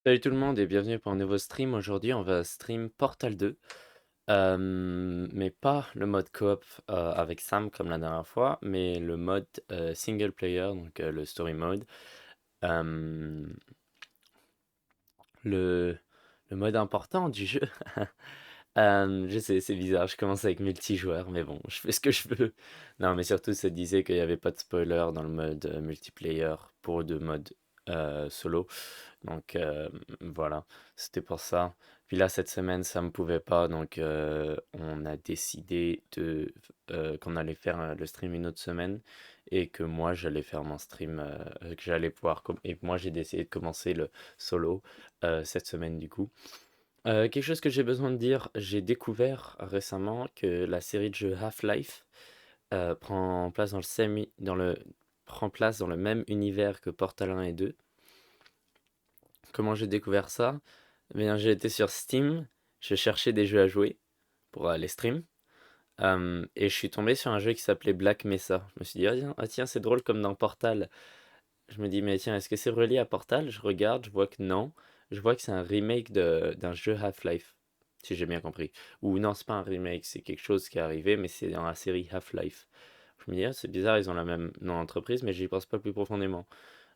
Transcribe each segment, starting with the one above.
Salut tout le monde et bienvenue pour un nouveau stream. Aujourd'hui, on va stream Portal 2, mais pas le mode coop avec Sam comme la dernière fois, mais le mode single player, donc le story mode. Euh, le, le mode important du jeu. Je sais, c'est bizarre, je commence avec multijoueur, mais bon, je fais ce que je veux. Non, mais surtout, ça disait qu'il n'y avait pas de spoiler dans le mode multiplayer pour le mode solo. Donc voilà, c'était pour ça. Puis là, cette semaine, ça me pouvait pas, donc on a décidé qu'on allait faire le stream une autre semaine et que moi, j'allais faire mon stream, que j'allais pouvoir... Et moi, j'ai décidé de commencer le solo cette semaine du coup. Quelque chose que j'ai besoin de dire, j'ai découvert récemment que la série de jeux Half-Life prend place prend place dans le même univers que Portal 1 et 2. Comment j'ai découvert ça? Eh bien, j'ai été sur Steam, je cherchais des jeux à jouer pour les streams, et je suis tombé sur un jeu qui s'appelait Black Mesa. Je me suis dit, ah tiens, c'est drôle comme dans Portal. Je me dis, mais tiens, est-ce que c'est relié à Portal? Je regarde, je vois que non. Je vois que c'est un remake d'un jeu Half-Life, si j'ai bien compris. Ou non, c'est pas un remake, c'est quelque chose qui est arrivé, mais c'est dans la série Half-Life. Je me dis, ah, c'est bizarre, ils ont la même nom d'entreprise, mais j'y pense pas plus profondément.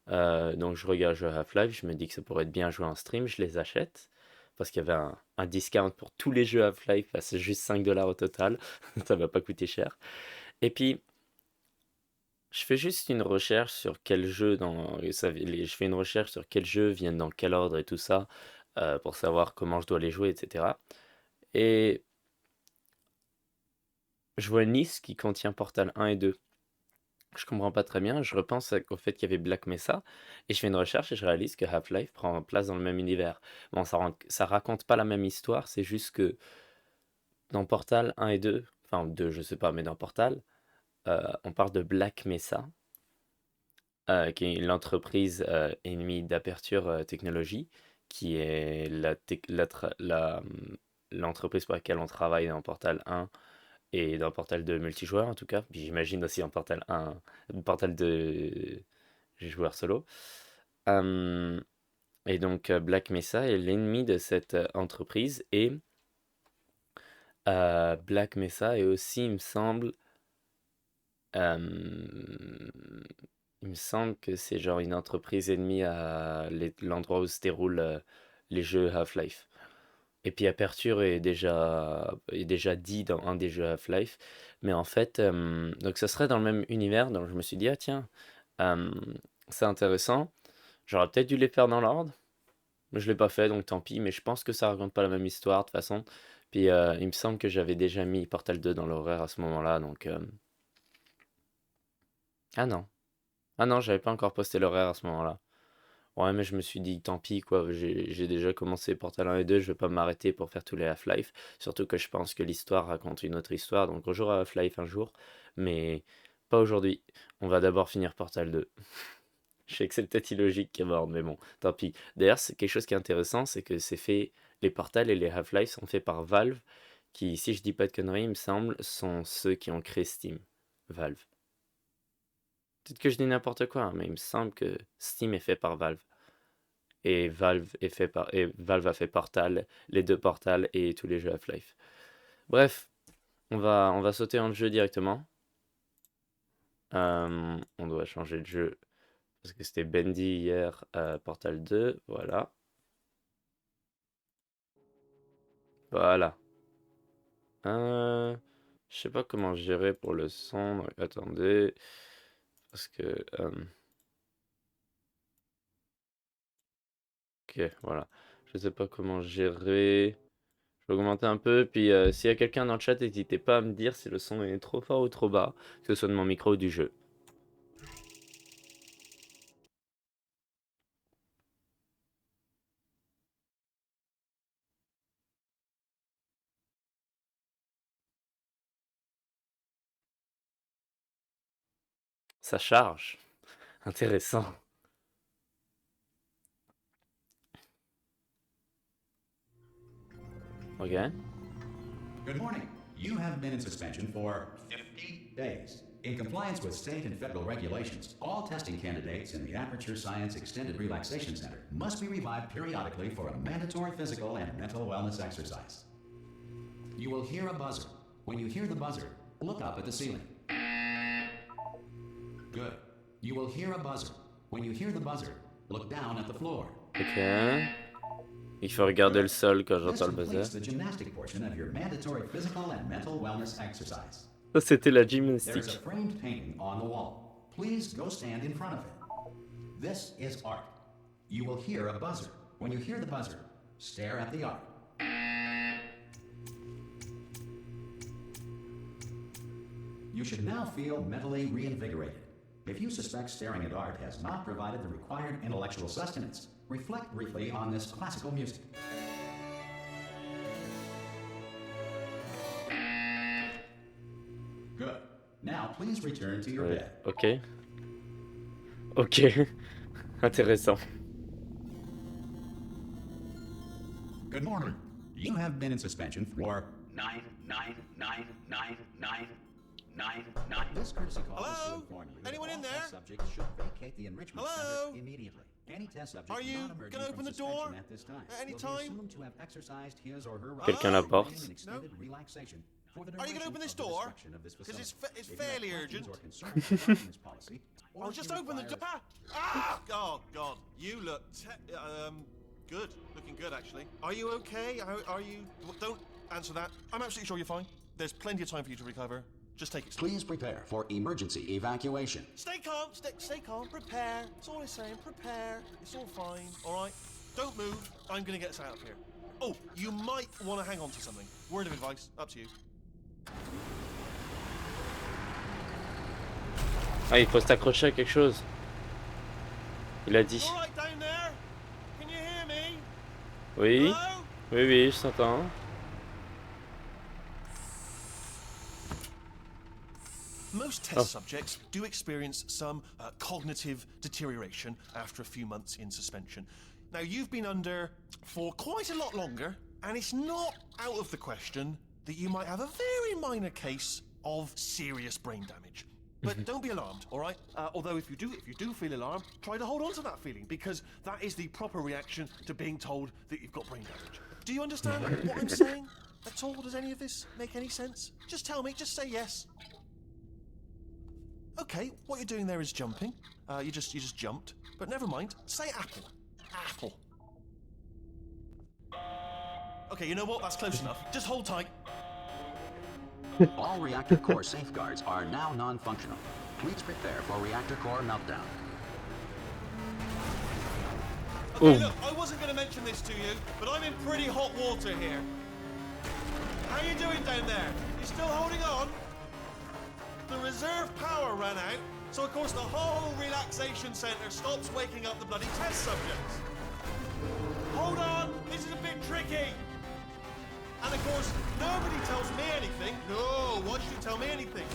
Donc je regarde jouer à Half-Life, je me dis que ça pourrait être bien jouer en stream, je les achète. Parce qu'il y avait un discount pour tous les jeux Half-Life, bah, c'est juste 5 dollars au total, ça va pas coûter cher. Et puis, je fais juste une recherche sur quel jeu je fais une recherche sur quels jeux viennent dans quel ordre et tout ça, pour savoir comment je dois les jouer, etc. Et je vois une liste qui contient Portal 1 et 2. Je comprends pas très bien, je repense au fait qu'il y avait Black Mesa, et je fais une recherche et je réalise que Half-Life prend place dans le même univers. Bon, ça raconte pas la même histoire, c'est juste que dans Portal 1 et 2, enfin 2 je sais pas, mais dans Portal, on parle de Black Mesa, qui est l'entreprise ennemie d'Aperture Technologie, qui est l'entreprise pour laquelle on travaille dans Portal 1 et dans Portal 2 multijoueur en tout cas. Puis j'imagine aussi en Portal 1, Portal 2 joueur solo. Euh, et donc Black Mesa est l'ennemi de cette entreprise et Black Mesa est aussi, euh, il me semble que c'est genre une entreprise ennemie à l'endroit où se déroulent les jeux Half-Life. Et puis Aperture est déjà dit dans un des jeux Half-Life. Mais en fait, donc ça serait dans le même univers. Donc je me suis dit, ah tiens, euh, c'est intéressant. J'aurais peut-être dû les faire dans l'ordre. Mais je l'ai pas fait, donc tant pis. Mais je pense que ça raconte pas la même histoire de toute façon. Puis il me semble que j'avais déjà mis Portal 2 dans l'horaire à ce moment-là. Donc. Ah non. Ah non, j'avais pas encore posté l'horaire à ce moment-là. Ouais, mais je me suis dit, tant pis, quoi. J'ai déjà commencé Portal 1 et 2, je vais pas m'arrêter pour faire tous les Half-Life. Surtout que je pense que l'histoire raconte une autre histoire. Donc on jouera à Half-Life un jour. Mais pas aujourd'hui. On va d'abord finir Portal 2. Je sais que c'est peut-être illogique qui mort, mais bon, tant pis. D'ailleurs, c'est quelque chose qui est intéressant, c'est que c'est fait, les Portal et les Half-Life sont faits par Valve, qui, si je dis pas de conneries, il me semble, sont ceux qui ont créé Steam. Valve. Peut-être que je dis n'importe quoi, hein, mais il me semble que Steam est fait par Valve. Et Valve a fait Portal, les deux Portal et tous les jeux Half-Life. Bref, on va sauter en jeu directement. On doit changer de jeu parce que c'était Bendy hier, Portal 2, voilà. Voilà. Euh, je sais pas comment gérer pour le son. Donc, attendez. Parce que. Ok, voilà. Je sais pas comment gérer. Je vais augmenter un peu. Puis s'il y a quelqu'un dans le chat, n'hésitez pas à me dire si le son est trop fort ou trop bas. Que ce soit de mon micro ou du jeu. Ça charge. Intéressant. Ok. Good morning. You have been in suspension for 50 days. In compliance with state and federal regulations, all testing candidates in the Aperture Science Extended Relaxation Center must be revived periodically for a mandatory physical and mental wellness exercise. You will hear a buzzer. When you hear the buzzer, look up at the ceiling. Good. You will hear a buzzer. When you hear the buzzer, look down at the floor. Ok. Il faut regarder le sol quand j'entends le buzzer. The gymnastic portion of your mandatory physical and mental wellness exercise. Ça, c'était la There's gymnastique. a framed painting on the wall. Please go stand in front of it. This is art. You will hear a buzzer. When you hear the buzzer, stare at the art. You should now feel mentally reinvigorated. If you suspect staring at art has not provided the required intellectual sustenance, reflect briefly on this classical music. Good. Now please return to your Ouais. bed. Ok. Ok. Intéressant. Good morning. You have been in suspension for 9999999. This courtesy call is to Hello? inform you that Anyone all in test there? subjects should vacate the enrichment Hello? center immediately. Any test subject Are you not emerging gonna from open the suspension door at this time at any will be time? assumed to have exercised his or her right Quelqu'un to la porte. remain in extended relaxation for the Are you gonna duration open this of the door? destruction of this 'Cause it's facility. it's If you have fairly questions urgent. or concerns regarding this policy, or Oh, if just you open the require- door. Ah! Oh, God. You look good. Looking good, actually. Are you okay? Are you... Well, don't answer that. I'm absolutely sure you're fine. There's plenty of time for you to recover. Just take it slow. Please prepare for emergency evacuation. Stay calm. Stay calm. Prepare. That's all I'm saying. Prepare. It's all fine. All right? Don't move. I'm going to get us out of here. Oh, you might want to hang on to something. Word of advice. Up to you. Ah, il faut s'accrocher à quelque chose. Il a dit. All right down there? Can you hear me? Oui. Hello? Oui, oui, je t'entends. Most test subjects do experience some cognitive deterioration after a few months in suspension. Now, you've been under for quite a lot longer, and it's not out of the question that you might have a very minor case of serious brain damage. But don't be alarmed, all right? Although if you do feel alarmed, try to hold on to that feeling, because that is the proper reaction to being told that you've got brain damage. Do you understand what I'm saying at all? Does any of this make any sense? Just tell me, just say yes. Okay, what you're doing there is jumping. You just jumped. But never mind. Say apple. Apple. Okay, you know what? That's close enough. Just hold tight. All reactor core safeguards are now non-functional. Please prepare for reactor core meltdown. Okay, look, I wasn't going to mention this to you, but I'm in pretty hot water here. How you doing down there? You still holding on? The reserve power ran out, so of course the whole relaxation centre stops waking up the bloody test subjects. Hold on, this is a bit tricky. And of course, nobody tells me anything. No, why should you tell me anything?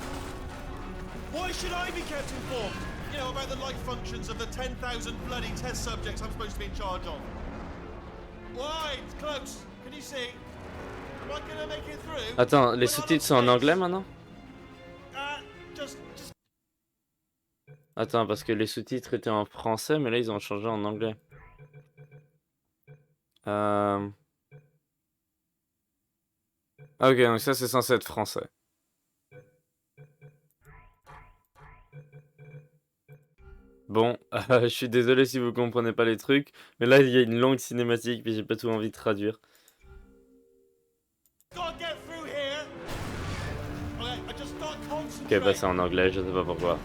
Why should I be kept informed? You know, about the life functions of the 10,000 bloody test subjects I'm supposed to be in charge of. Why? It's close. Can you see? Am I gonna make it through? Attends, les When I'm sous-titres sont en stage? anglais maintenant? Just Attends, parce que les sous-titres étaient en français, mais là ils ont changé en anglais. Ok, donc ça c'est censé être français. Bon, je suis désolé si vous comprenez pas les trucs, mais là il y a une longue cinématique, puis j'ai pas tout envie de traduire. gotta get through here. Okay, I just start Ok, concentrating. bah c'est en anglais, je sais pas pourquoi.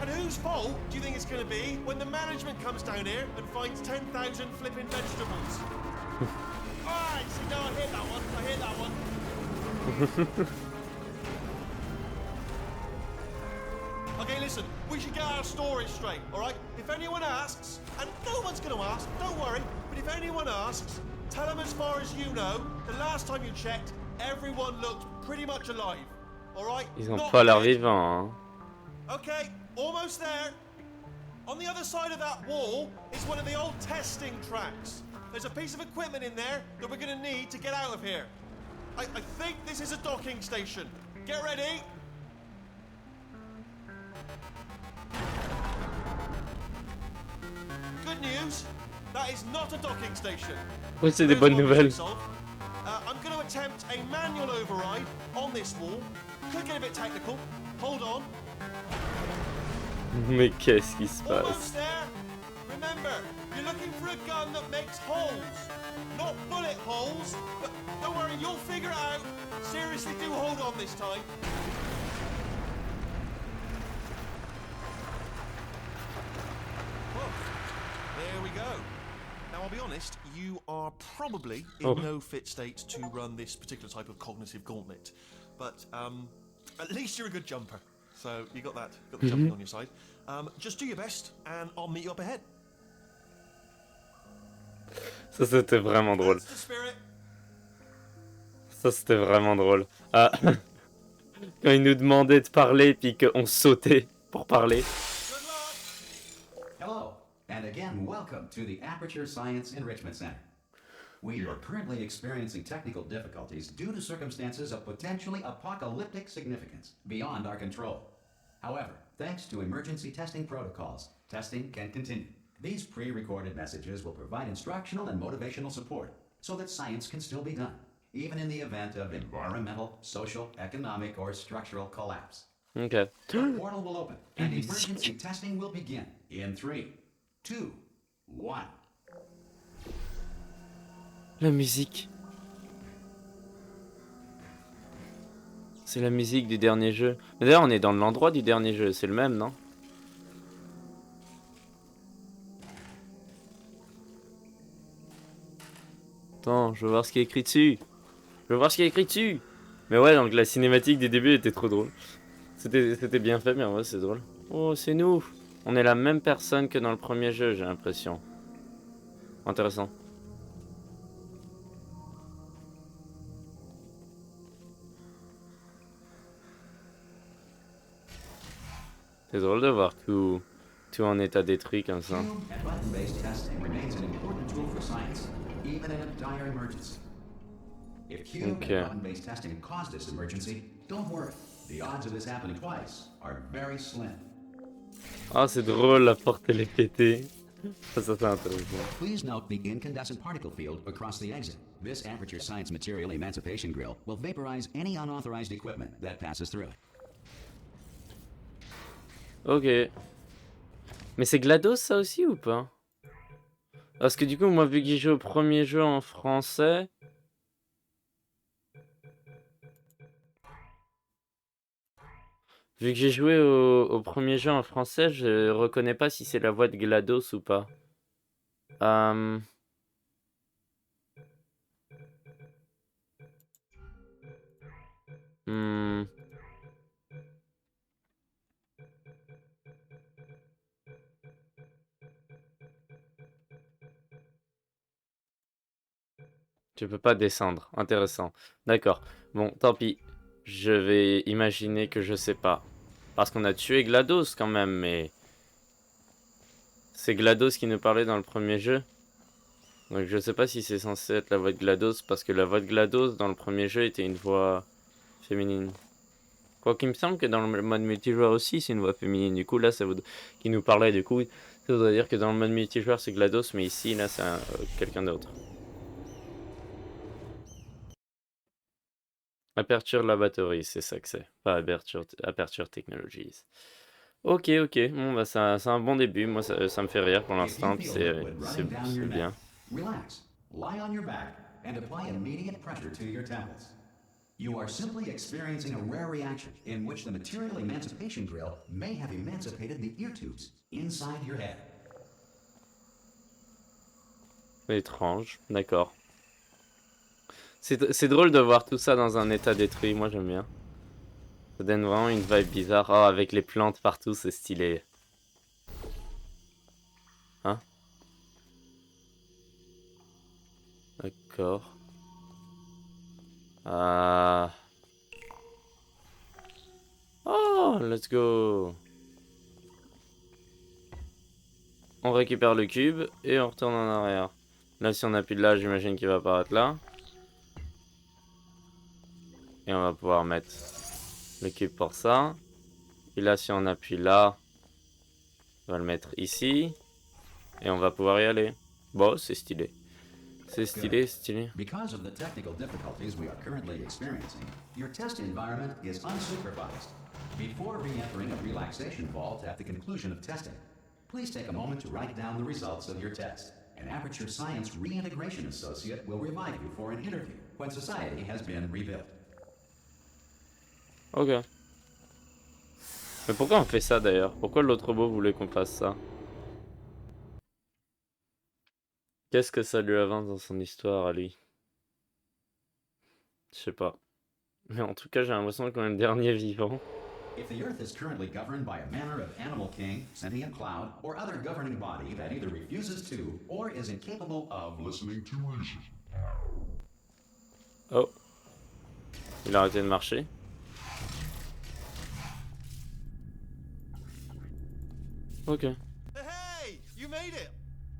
And whose fault do you think it's going to be when the management comes down here and finds 10,000 flipping vegetables? Alright, see, no, I hear that one. I hear that one. Okay, listen, we should get our story straight, alright? If anyone asks, and no one's going to ask, don't worry, but if anyone asks, tell them as far as you know, the last time you checked, everyone looked pretty much alive, alright? Ils ont Not pas l'air dead. vivants, hein. Okay, almost there. On the other side of that wall is one of the old testing tracks. There's a piece of equipment in there that we're going to need to get out of here. I think this is a docking station. Get ready. Good news. That is not a docking station. Ouais, c'est des There's bonnes one nouvelles. mystery solved. I'm going to attempt a manual override on this wall. Could get a bit technical. Hold on. Mais qu'est-ce qui se Almost passe? there. Remember, you're looking for a gun that makes holes. Not bullet holes. But don't worry, you'll figure it out. Seriously, do hold on this time. Whoa. There we go. Now, I'll be honest, you are probably in Oh. no fit state to run this particular type of cognitive gauntlet. But at least you're a good jumper. So you got the jumping on your side. Just do your best, and I'll meet you up ahead. Ça, c'était vraiment drôle. That's the spirit. Ça, c'était vraiment drôle. Ah, quand il nous demandait de parler, puis qu'on sautait pour parler. Good luck. Hello, and again, welcome to the Aperture Science Enrichment Center. We are currently experiencing technical difficulties due to circumstances of potentially apocalyptic significance beyond our control. However, thanks to emergency testing protocols, testing can continue. These pre-recorded messages will provide instructional and motivational support so that science can still be done, even in the event of environmental, social, economic, or structural collapse. Ok. The portal will open and emergency testing will begin in 3, 2, 1. La musique. C'est la musique du dernier jeu. Mais d'ailleurs, on est dans l'endroit du dernier jeu. C'est le même, non? Attends, je veux voir ce qui est écrit dessus. Je veux voir ce qui est écrit dessus. Mais ouais, donc la cinématique du début était trop drôle. C'était bien fait, mais en vrai, c'est drôle. Oh, c'est nous. On est la même personne que dans le premier jeu, j'ai l'impression. Intéressant. C'est drôle de voir tout en état détruit comme ça. Cube and button-based testing remains an important tool for science, even in a dire emergency. If cube Okay. and button-based testing caused this emergency, don't worry. The odds of this happening twice are very slim. Ah, c'est drôle, la porte elle est pétée. Ça c'est intéressant. Please note the incandescent particle field across the exit. This Aperture Science Material Emancipation Grill will vaporize any unauthorized equipment that passes through it. Ok. Mais c'est GLaDOS ça aussi ou pas? Parce que du coup, moi vu que j'ai joué au premier jeu en français... Vu que j'ai joué au premier jeu en français, je reconnais pas si c'est la voix de GLaDOS ou pas. Hmm. Tu peux pas descendre. Intéressant. D'accord. Bon, tant pis. Je vais imaginer que je sais pas. Parce qu'on a tué GLaDOS quand même, mais... C'est GLaDOS qui nous parlait dans le premier jeu. Donc je sais pas si c'est censé être la voix de GLaDOS, parce que la voix de GLaDOS dans le premier jeu était une voix féminine. Quoi qu'il me semble que dans le mode multijoueur aussi c'est une voix féminine. Du coup là, qui nous parlait, du coup, ça voudrait dire que dans le mode multijoueur c'est GLaDOS, mais ici là c'est quelqu'un d'autre. Aperture Laboratories, c'est ça que c'est. Pas Aperture Technologies. Ok, bon bah c'est un bon début, moi ça me fait rire pour l'instant, puis c'est bien. Relax, lie on your back, and apply immediate pressure to your temples. You are simply experiencing a rare reaction in which the material emancipation grill may have emancipated the ear tubes inside your head. Étrange, d'accord. C'est drôle de voir tout ça dans un état détruit, moi j'aime bien. Ça donne vraiment une vibe bizarre. Oh, avec les plantes partout, c'est stylé. Hein? D'accord. Oh, let's go. On récupère le cube et on retourne en arrière. Là, si on appuie là, j'imagine qu'il va apparaître là. Et on va pouvoir mettre le cube pour ça. Et là, si on appuie là, on va le mettre ici. Et on va pouvoir y aller. Bon, c'est stylé. C'est stylé, stylé. Because of the technical difficulties we are currently experiencing, your test environment is unsupervised. Before re-entering a relaxation vault at the conclusion of testing, please take a moment to write down the results of your test. An Aperture Science Reintegration Associate will revive you for an interview when society has been rebuilt. Ok. Mais pourquoi on fait ça d'ailleurs? Pourquoi l'autre robot voulait qu'on fasse ça? Qu'est-ce que ça lui avance dans son histoire à lui? Je sais pas. Mais en tout cas, j'ai l'impression qu'on est le dernier vivant. If the Earth is currently governed by a manner of animal king, sentient cloud, or other governing body that either refuses to or is incapable of listening to reason. Oh. Il a arrêté de marcher. Ok. Hey, you made it.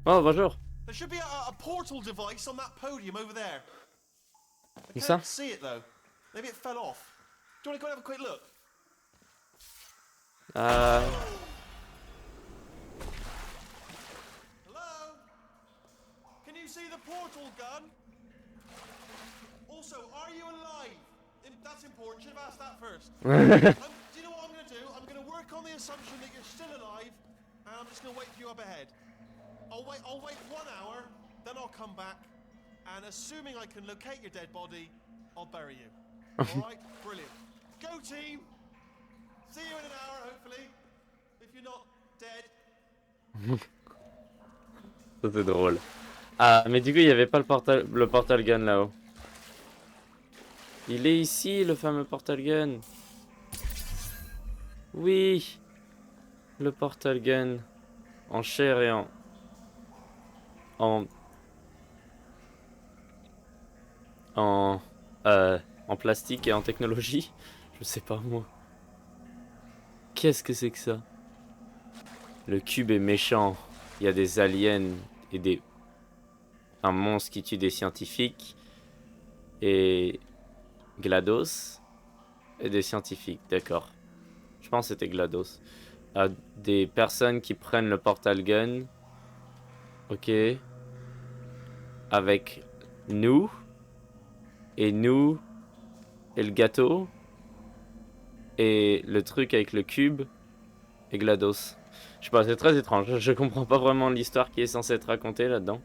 Oh, bonjour. There should be a portal device on that podium over there. I Où ça? can't see it though. Maybe it fell off. Do you want to go and have a quick look? Hello? Can you see the portal gun? Also, are you alive? That's important. Should have asked that first. Do you know what I'm going to do? I'm going to work on the assumption that you're still alive, and I'm just going to wait for you up ahead. I'll wait 1 hour, then I'll come back, and assuming I can locate your dead body, I'll bury you. Alright? Brilliant. Go team! See you in an hour, hopefully. If you're not dead. Ça c'est drôle. Ah, mais du coup, il n'y avait pas le portal gun là-haut. Il est ici, le fameux portal gun. Oui. Le portal gun. En chair et en plastique et en technologie. Je sais pas moi. Qu'est-ce que c'est que ça? Le cube est méchant. Il y a des aliens et un monstre qui tue des scientifiques. Et GLaDOS et des scientifiques, d'accord. Je pense que c'était GLaDOS. Des personnes qui prennent le portal gun. Ok. Avec nous. Et nous. Et le gâteau. Et le truc avec le cube. Et GLaDOS. Je sais pas, c'est très étrange. Je comprends pas vraiment l'histoire qui est censée être racontée là-dedans.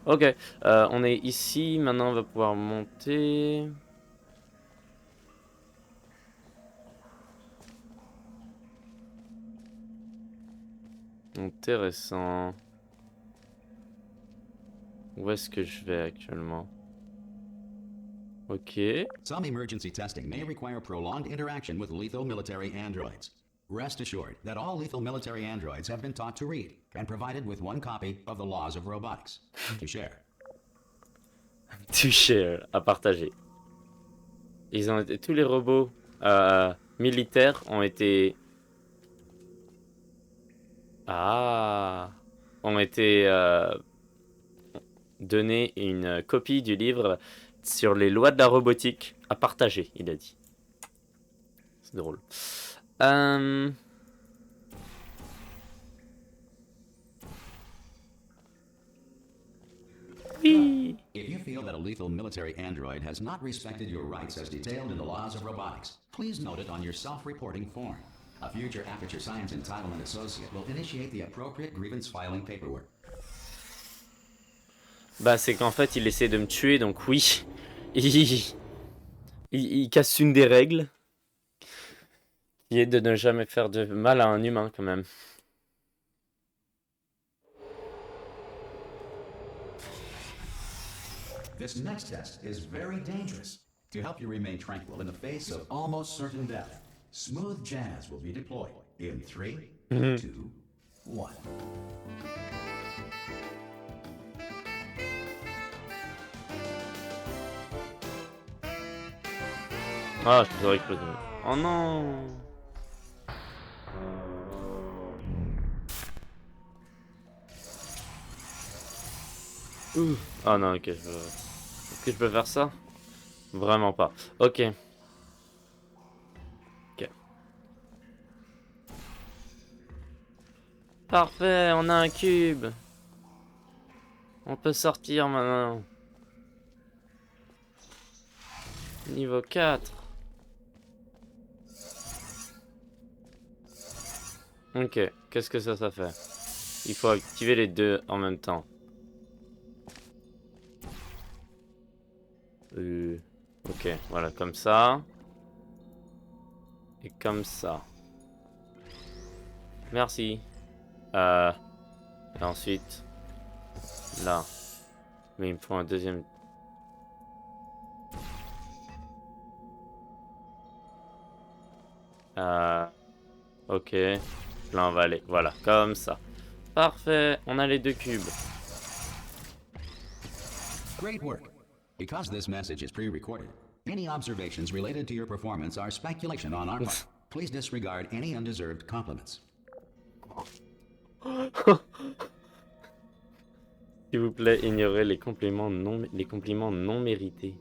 Ok, on est ici, maintenant on va pouvoir monter. Intéressant. Où est-ce que je vais actuellement? Ok. Some emergency testing may require prolonged interaction with lethal military androids. Rest assured that all lethal military androids have been taught to read and provided with 1 copy of the Laws of Robotics to share. To share, à partager. Ils ont été, tous les robots militaires ont été donnés une copie du livre sur les lois de la robotique à partager, il a dit. C'est drôle. Oui. If you feel that a lethal military android has not respected your rights as detailed in the Laws of Robotics, please note it on your self-reporting form. A future Aperture Science Entitlement Associate will initiate the appropriate grievance filing paperwork. Bah c'est qu'en fait il essaie de me tuer, donc oui. Il casse une des règles. Qui est de ne jamais faire de mal à un humain quand même. This next test is very dangerous. To help you remain tranquil in the face of almost certain death, smooth jazz will be deployed in 3, 2, 1. Ah, je devrais exploser. Oh non! Ah non, ok, est-ce que je peux faire ça? Vraiment pas. Ok. Ok. Parfait, on a un cube. On peut sortir maintenant. Niveau 4. Ok, qu'est-ce que ça fait? Il faut activer les deux en même temps. Ok, voilà, comme ça. Et comme ça. Merci. Et ensuite, là. Mais il me faut un deuxième. Ok. Là, on va aller. Voilà, comme ça. Parfait, on a les deux cubes. Great work. Because this message is pre-recorded, any observations related to your performance are speculation on our part. Please disregard any undeserved compliments. S'il vous plaît, ignorez les compliments non mérités.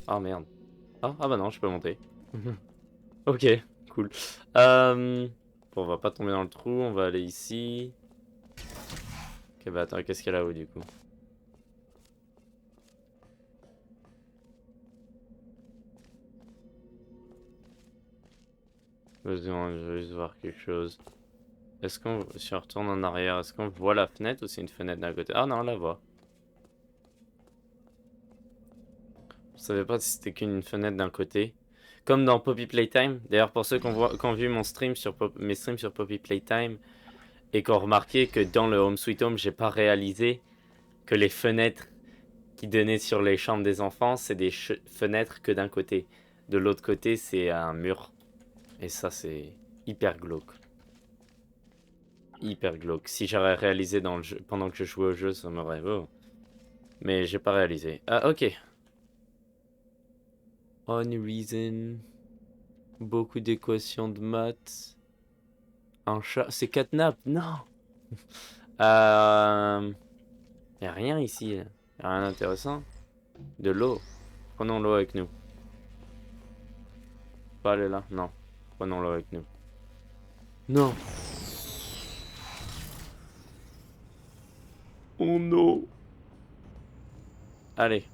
Oh merde. Ah bah non, je peux monter. Ok, cool. Bon, on va pas tomber dans le trou, on va aller ici. Ok, bah attends, qu'est-ce qu'il y a là-haut du coup? Vas-y, on va juste voir quelque chose. Est-ce qu'on, si on retourne en arrière, est-ce qu'on voit la fenêtre ou c'est une fenêtre d'un côté? Ah non, on la voit. Je savais pas si c'était qu'une fenêtre d'un côté. Comme dans Poppy Playtime. D'ailleurs, pour ceux qui ont vu mon stream sur mes streams sur Poppy Playtime et qui ont remarqué que dans le Home Sweet Home, j'ai pas réalisé que les fenêtres qui donnaient sur les chambres des enfants, c'est des fenêtres que d'un côté. De l'autre côté, c'est un mur. Et ça, c'est hyper glauque. Hyper glauque. Si j'aurais réalisé dans le jeu, pendant que je jouais au jeu, ça m'aurait... Oh. Mais j'ai pas réalisé. Ah, ok. On reason. Beaucoup d'équations de maths. Un chat. C'est catnap. Non. Y a rien ici. Y a rien d'intéressant. De l'eau. Prenons l'eau avec nous. Pas aller là. Non. Prenons l'eau avec nous. Non. Oh non. Allez.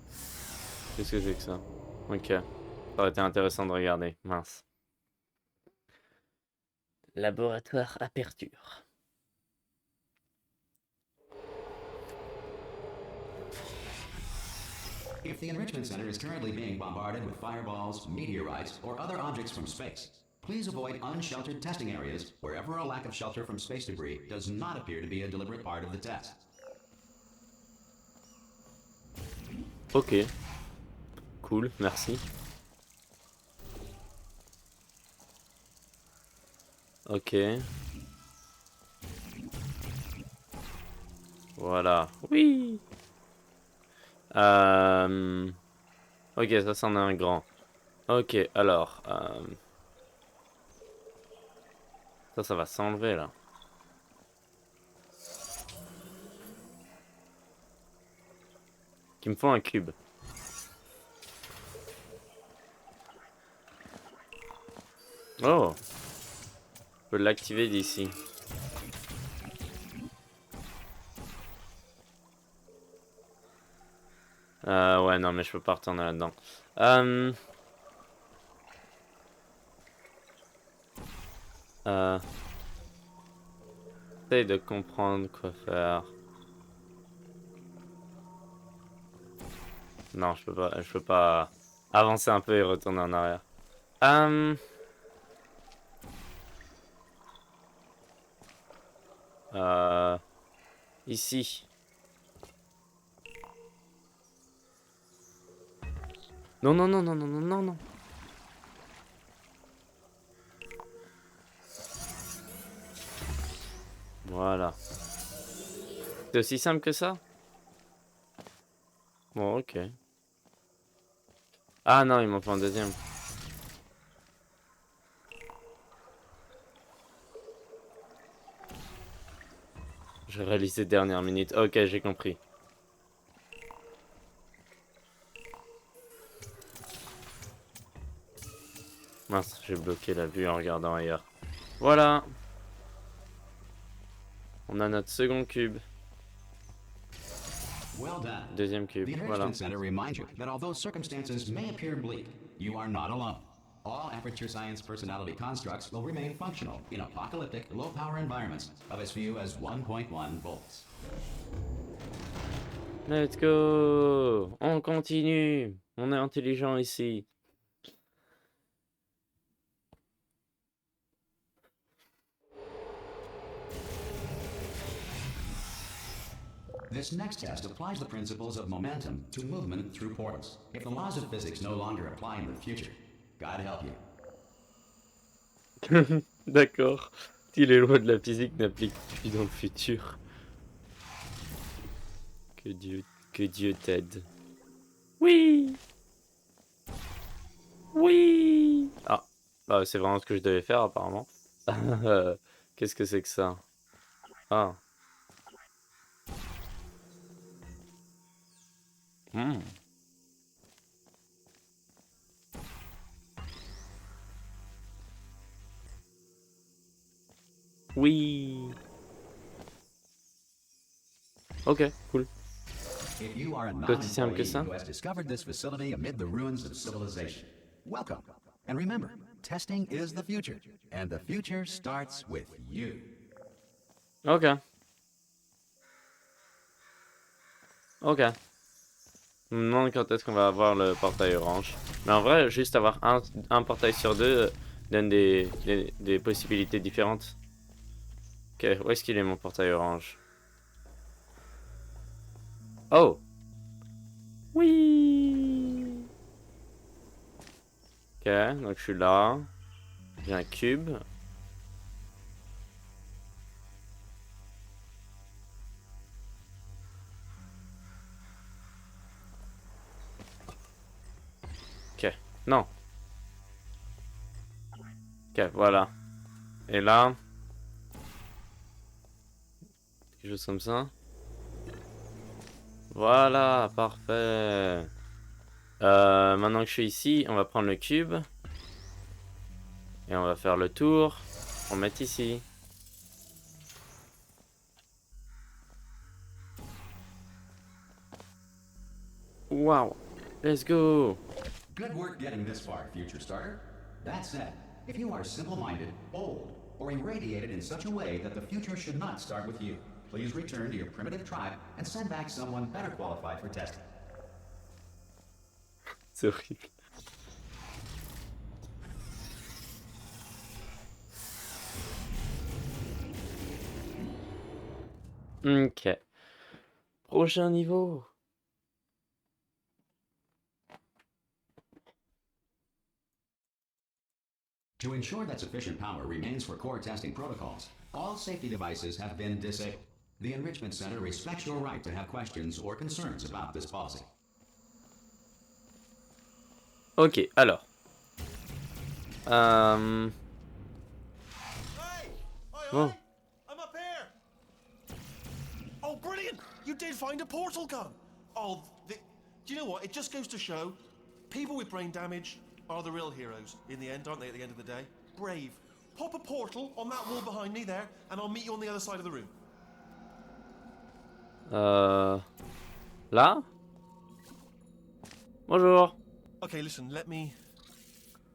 Qu'est-ce que c'est que ça? Ok. Ça aurait été intéressant de regarder. Mince. Laboratoire aperture. If the Enrichment Center is currently being bombarded with fireballs, meteorites, or other objects from space, please avoid unsheltered testing areas wherever a lack of shelter from space debris does not appear to be a deliberate part of the test. Ok. Cool, merci. Ok. Voilà. Oui. Ok, ça c'en est un grand. Ok, alors. Ça va s'enlever là. Il me faut un cube. Oh. Je peux l'activer d'ici. Ouais, non, mais je peux pas retourner là-dedans. Essaye de comprendre quoi faire. Non, je peux pas avancer un peu et retourner en arrière. Ici. Non, non, non, non, non, non, non, non. Voilà. C'est aussi simple que ça? Bon, ok. Ah non, il m'en faut un deuxième. J'ai réalisé dernière minute. Ok, j'ai compris. Mince, j'ai bloqué la vue en regardant ailleurs. Voilà. On a notre second cube. Well done. Deuxième cube, The voilà. Enrichment Center reminds you that although circumstances may appear bleak, you are not alone. All Aperture Science personality constructs will remain functional in apocalyptic, low-power environments of as few as 1.1 volts. Let's go! On continue! On est intelligent ici. This next test applies the principles of momentum to movement through portals. If the laws of physics no longer apply in the future, God help you. D'accord. Si les lois de la physique n'appliquent plus dans le futur. Que Dieu t'aide. Oui! Oui! Ah, bah, c'est vraiment ce que je devais faire apparemment. Qu'est-ce que c'est que ça? Ah. Hmm. Oui. Ok, cool. If you are a Pas aussi simple que non-employee ça. who has discovered this facility amid the ruins of civilization, welcome. And remember, testing is the future, and the future starts with you. Ok. Ok. Je me demande quand est-ce qu'on va avoir le portail orange. Mais en vrai, juste avoir un portail sur deux donne des possibilités différentes. Ok, où est-ce qu'il est mon portail orange? Oh! Oui! Ok, donc je suis là. J'ai un cube. Ok, non. Ok, voilà. Et là... quelque chose comme ça. Voilà, parfait. Maintenant que je suis ici, on va prendre le cube. Et on va faire le tour. On met ici. Wow. Let's go. Good work getting this far, future starter. That said, if you are simple-minded, old, or irradiated in such a way that the future should not start with you, please return to your primitive tribe and send back someone better qualified for testing. C'est horrible. Ok. Prochain niveau. To ensure that sufficient power remains for core testing protocols, all safety devices have been disabled. The Enrichment Center respects your right to have questions or concerns about this policy. Ok, alors. Hey! Oi, Oh. oi! I'm up here! Oh, brilliant! You did find a portal gun! Oh, do you know what? It just goes to show, people with brain damage are the real heroes in the end, aren't they, at the end of the day? Brave. Pop a portal on that wall behind me there, and I'll meet you on the other side of the room. Là? Bonjour. Okay, listen, let me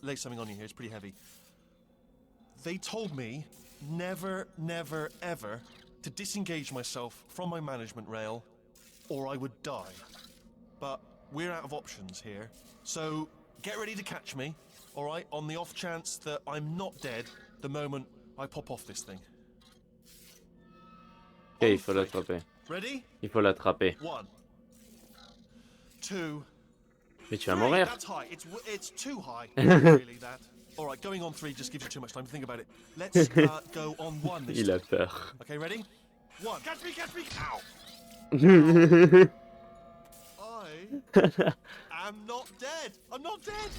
lay something on you here. It's pretty heavy. They told me never, never, ever to disengage myself from my management rail or I would die. But we're out of options here. So get ready to catch me, all right, on the off chance that I'm not dead the moment I pop off this thing. Ok, il faut l'attraper. Ready? Il faut l'attraper. 1, 2, Mais tu vas 3. mourir. That's high. It's too high. Really, that. All right, going on 3 just gives you too much time to think about it. Let's go on 1 this Il a time. peur. Okay, ready? 1. Catch me, catch me! Ow! I am not dead. I'm not dead.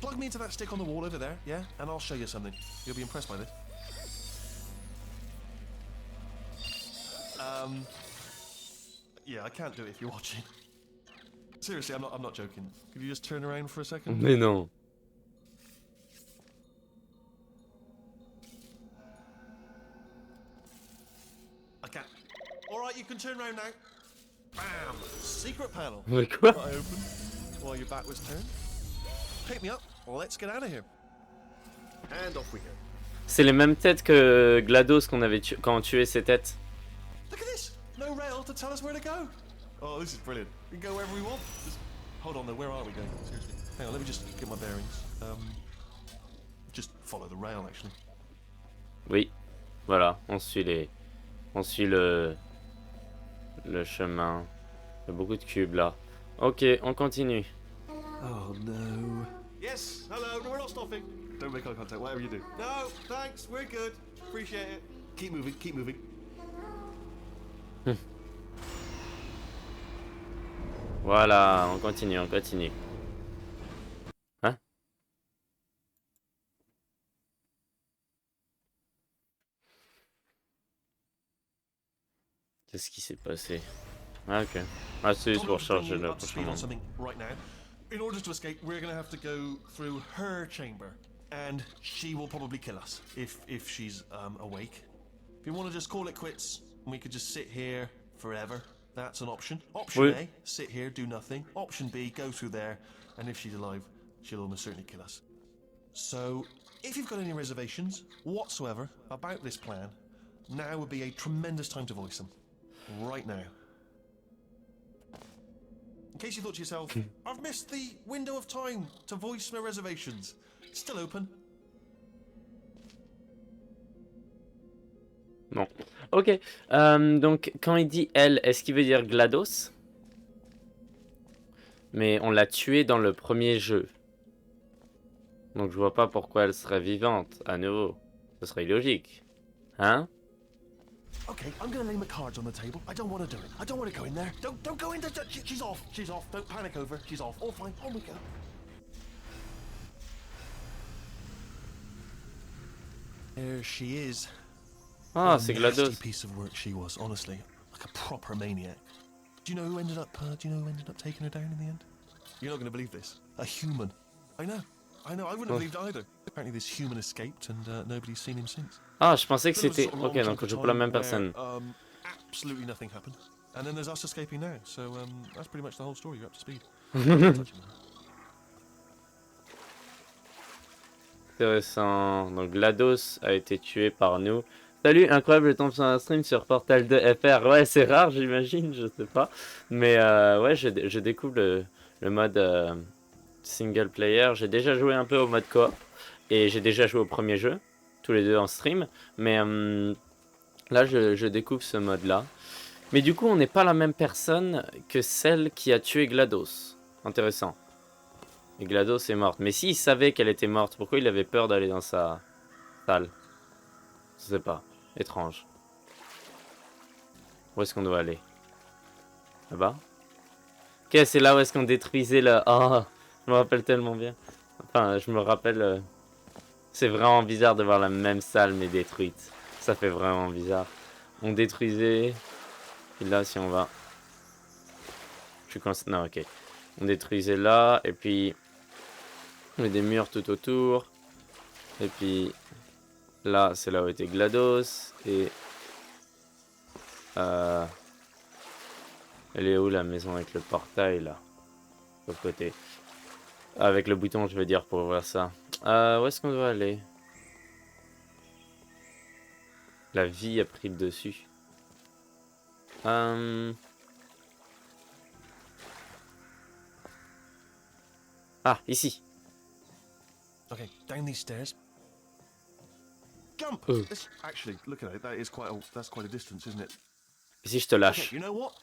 Plug me into that stick on the wall over there, yeah? And I'll show you something. You'll be impressed by this. Yeah, I can't do it if you're watching. Seriously, I'm not joking. Could you just turn around for a second? Mais non. right, you can turn around now. Bam! Secret panel. Mais quoi? I open while your back was turned. Pick me up. Let's get out of here. And off we go. C'est les mêmes têtes que GLaDOS qu'on avait tué quand on tuait ces têtes. Look at this. No rail to tell us where to go. Oh, this is brilliant. We can go wherever we want. Just hold on though. Where are we going? Seriously. Hang on. Let me just get my bearings. Just follow the rail actually. Oui, voilà, on suit le chemin. Il y a beaucoup de cubes là. Ok, on continue. Oh no. Yes, hello. No, we're not stopping. Don't make eye contact, whatever you do. No, thanks. We're good. Appreciate it. Keep moving, keep moving. Voilà, on continue, on continue. Hein? Qu'est-ce qui s'est passé? Ah, ok. Ah, c'est juste pour charger le prochain monde. Something right now. In order to escape, we're going to have to go through her chamber, and she will probably kill us if she's awake. If you want to just call it quits, and we could just sit here forever, that's an option. Option Oui. A, sit here, do nothing. Option B, go through there, and if she's alive, she'll almost certainly kill us. So, if you've got any reservations whatsoever about this plan, now would be a tremendous time to voice them. Right now. In case you thought to yourself, I've missed the window of time to voice my reservations. It's still open. Bon. Ok. Donc, quand il dit elle, est-ce qu'il veut dire GLaDOS? Mais on l'a tuée dans le premier jeu. Donc, je vois pas pourquoi elle serait vivante à nouveau. Ce serait illogique. Hein? Okay, I'm gonna lay my cards on the table. I don't want to do it. I don't want to go in there. Don't go in there. She's off. She's off. Don't panic over. She's off. All fine. On we go. There she is. Ah, What a c'est nasty GLaDOS. piece of work she was, honestly, like a proper maniac. Do you know who ended up? Taking her down in the end? You're not going to believe this. A human. I know. I wouldn't have believed either. Apparently, this human escaped, and nobody's seen him since. Ah, je pensais que There was c'était... sort of a Ok, long donc chunk je of joue pour la time même where, personne. absolutely nothing happened, and then there's us escaping now. So that's pretty much the whole story. You're up to speed. Touching, man. Intéressant. Donc GLaDOS a été tué par nous. Salut, incroyable, je tombe sur un stream sur Portal 2 FR. Ouais, c'est rare, j'imagine, je sais pas. Mais ouais, je découvre le mode single player. J'ai déjà joué un peu au mode coop. Et j'ai déjà joué au premier jeu. Tous les deux en stream. Mais là, je découvre ce mode-là. Mais du coup, on n'est pas la même personne que celle qui a tué GLaDOS. Intéressant. Et GLaDOS est morte. Mais s'il savait qu'elle était morte, pourquoi il avait peur d'aller dans sa salle? Je sais pas. Étrange. Où est-ce qu'on doit aller? Là-bas? Ok, c'est là où est-ce qu'on détruisait le... Oh, je me rappelle tellement bien. Enfin, je me rappelle... C'est vraiment bizarre de voir la même salle mais détruite. Ça fait vraiment bizarre. On détruisait... Et là, si on va... Je suis conscient... Non, ok. On détruisait là, et puis... On met des murs tout autour. Et puis... Là, c'est là où était GLaDOS. Et... Elle est où la maison avec le portail, là? De l'autre côté. Avec le bouton, je veux dire, pour ouvrir ça. Où est-ce qu'on doit aller? La vie a pris le dessus. Ah, ici. Okay, down these stairs. Jump. Actually, look at it. That's quite a distance, isn't it? Ici, je te Okay, lâche. you know what?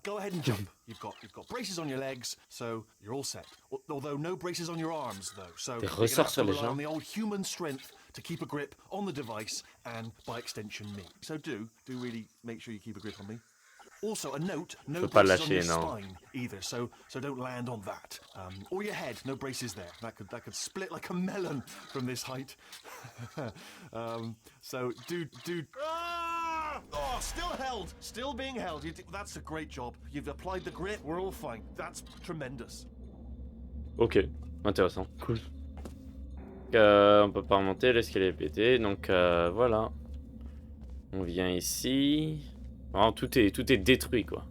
Go ahead and jump. You've got braces on your legs, so you're all set. Although no braces on your arms, though. So Des you're gonna have ressorts to sur les rely on jambes. the old human strength to keep a grip on the device, and by extension, me. So do really make sure you keep a grip on me. Also, a note: no Faut pas braces on your lâcher, non. spine either. So don't land on that. Or your head. No braces there. That could split like a melon from this height. So do. Ah! Oh, still held. Still being held. That's a great job. You've applied the grip. We're all fine. That's tremendous. Ok, intéressant, cool. On peut pas remonter, l'escalier est pété, donc voilà. On vient ici. Vraiment, tout est détruit, quoi.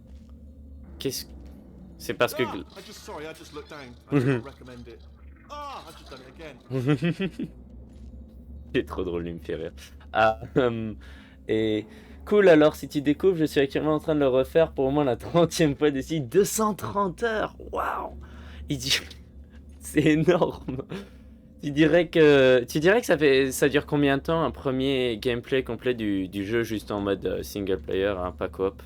Qu'est-ce... C'est parce que... I just looked down. I don't recommend it. I've just done it again. C'est trop drôle, il me fait rire. Ah, et... Cool, alors, si tu découvres, je suis actuellement en train de le refaire pour au moins la 30e fois d'ici 230 heures. Waouh! Il dit... C'est énorme. Tu dirais que ça dure combien de temps un premier gameplay complet du jeu juste en mode single player, hein, pas coop?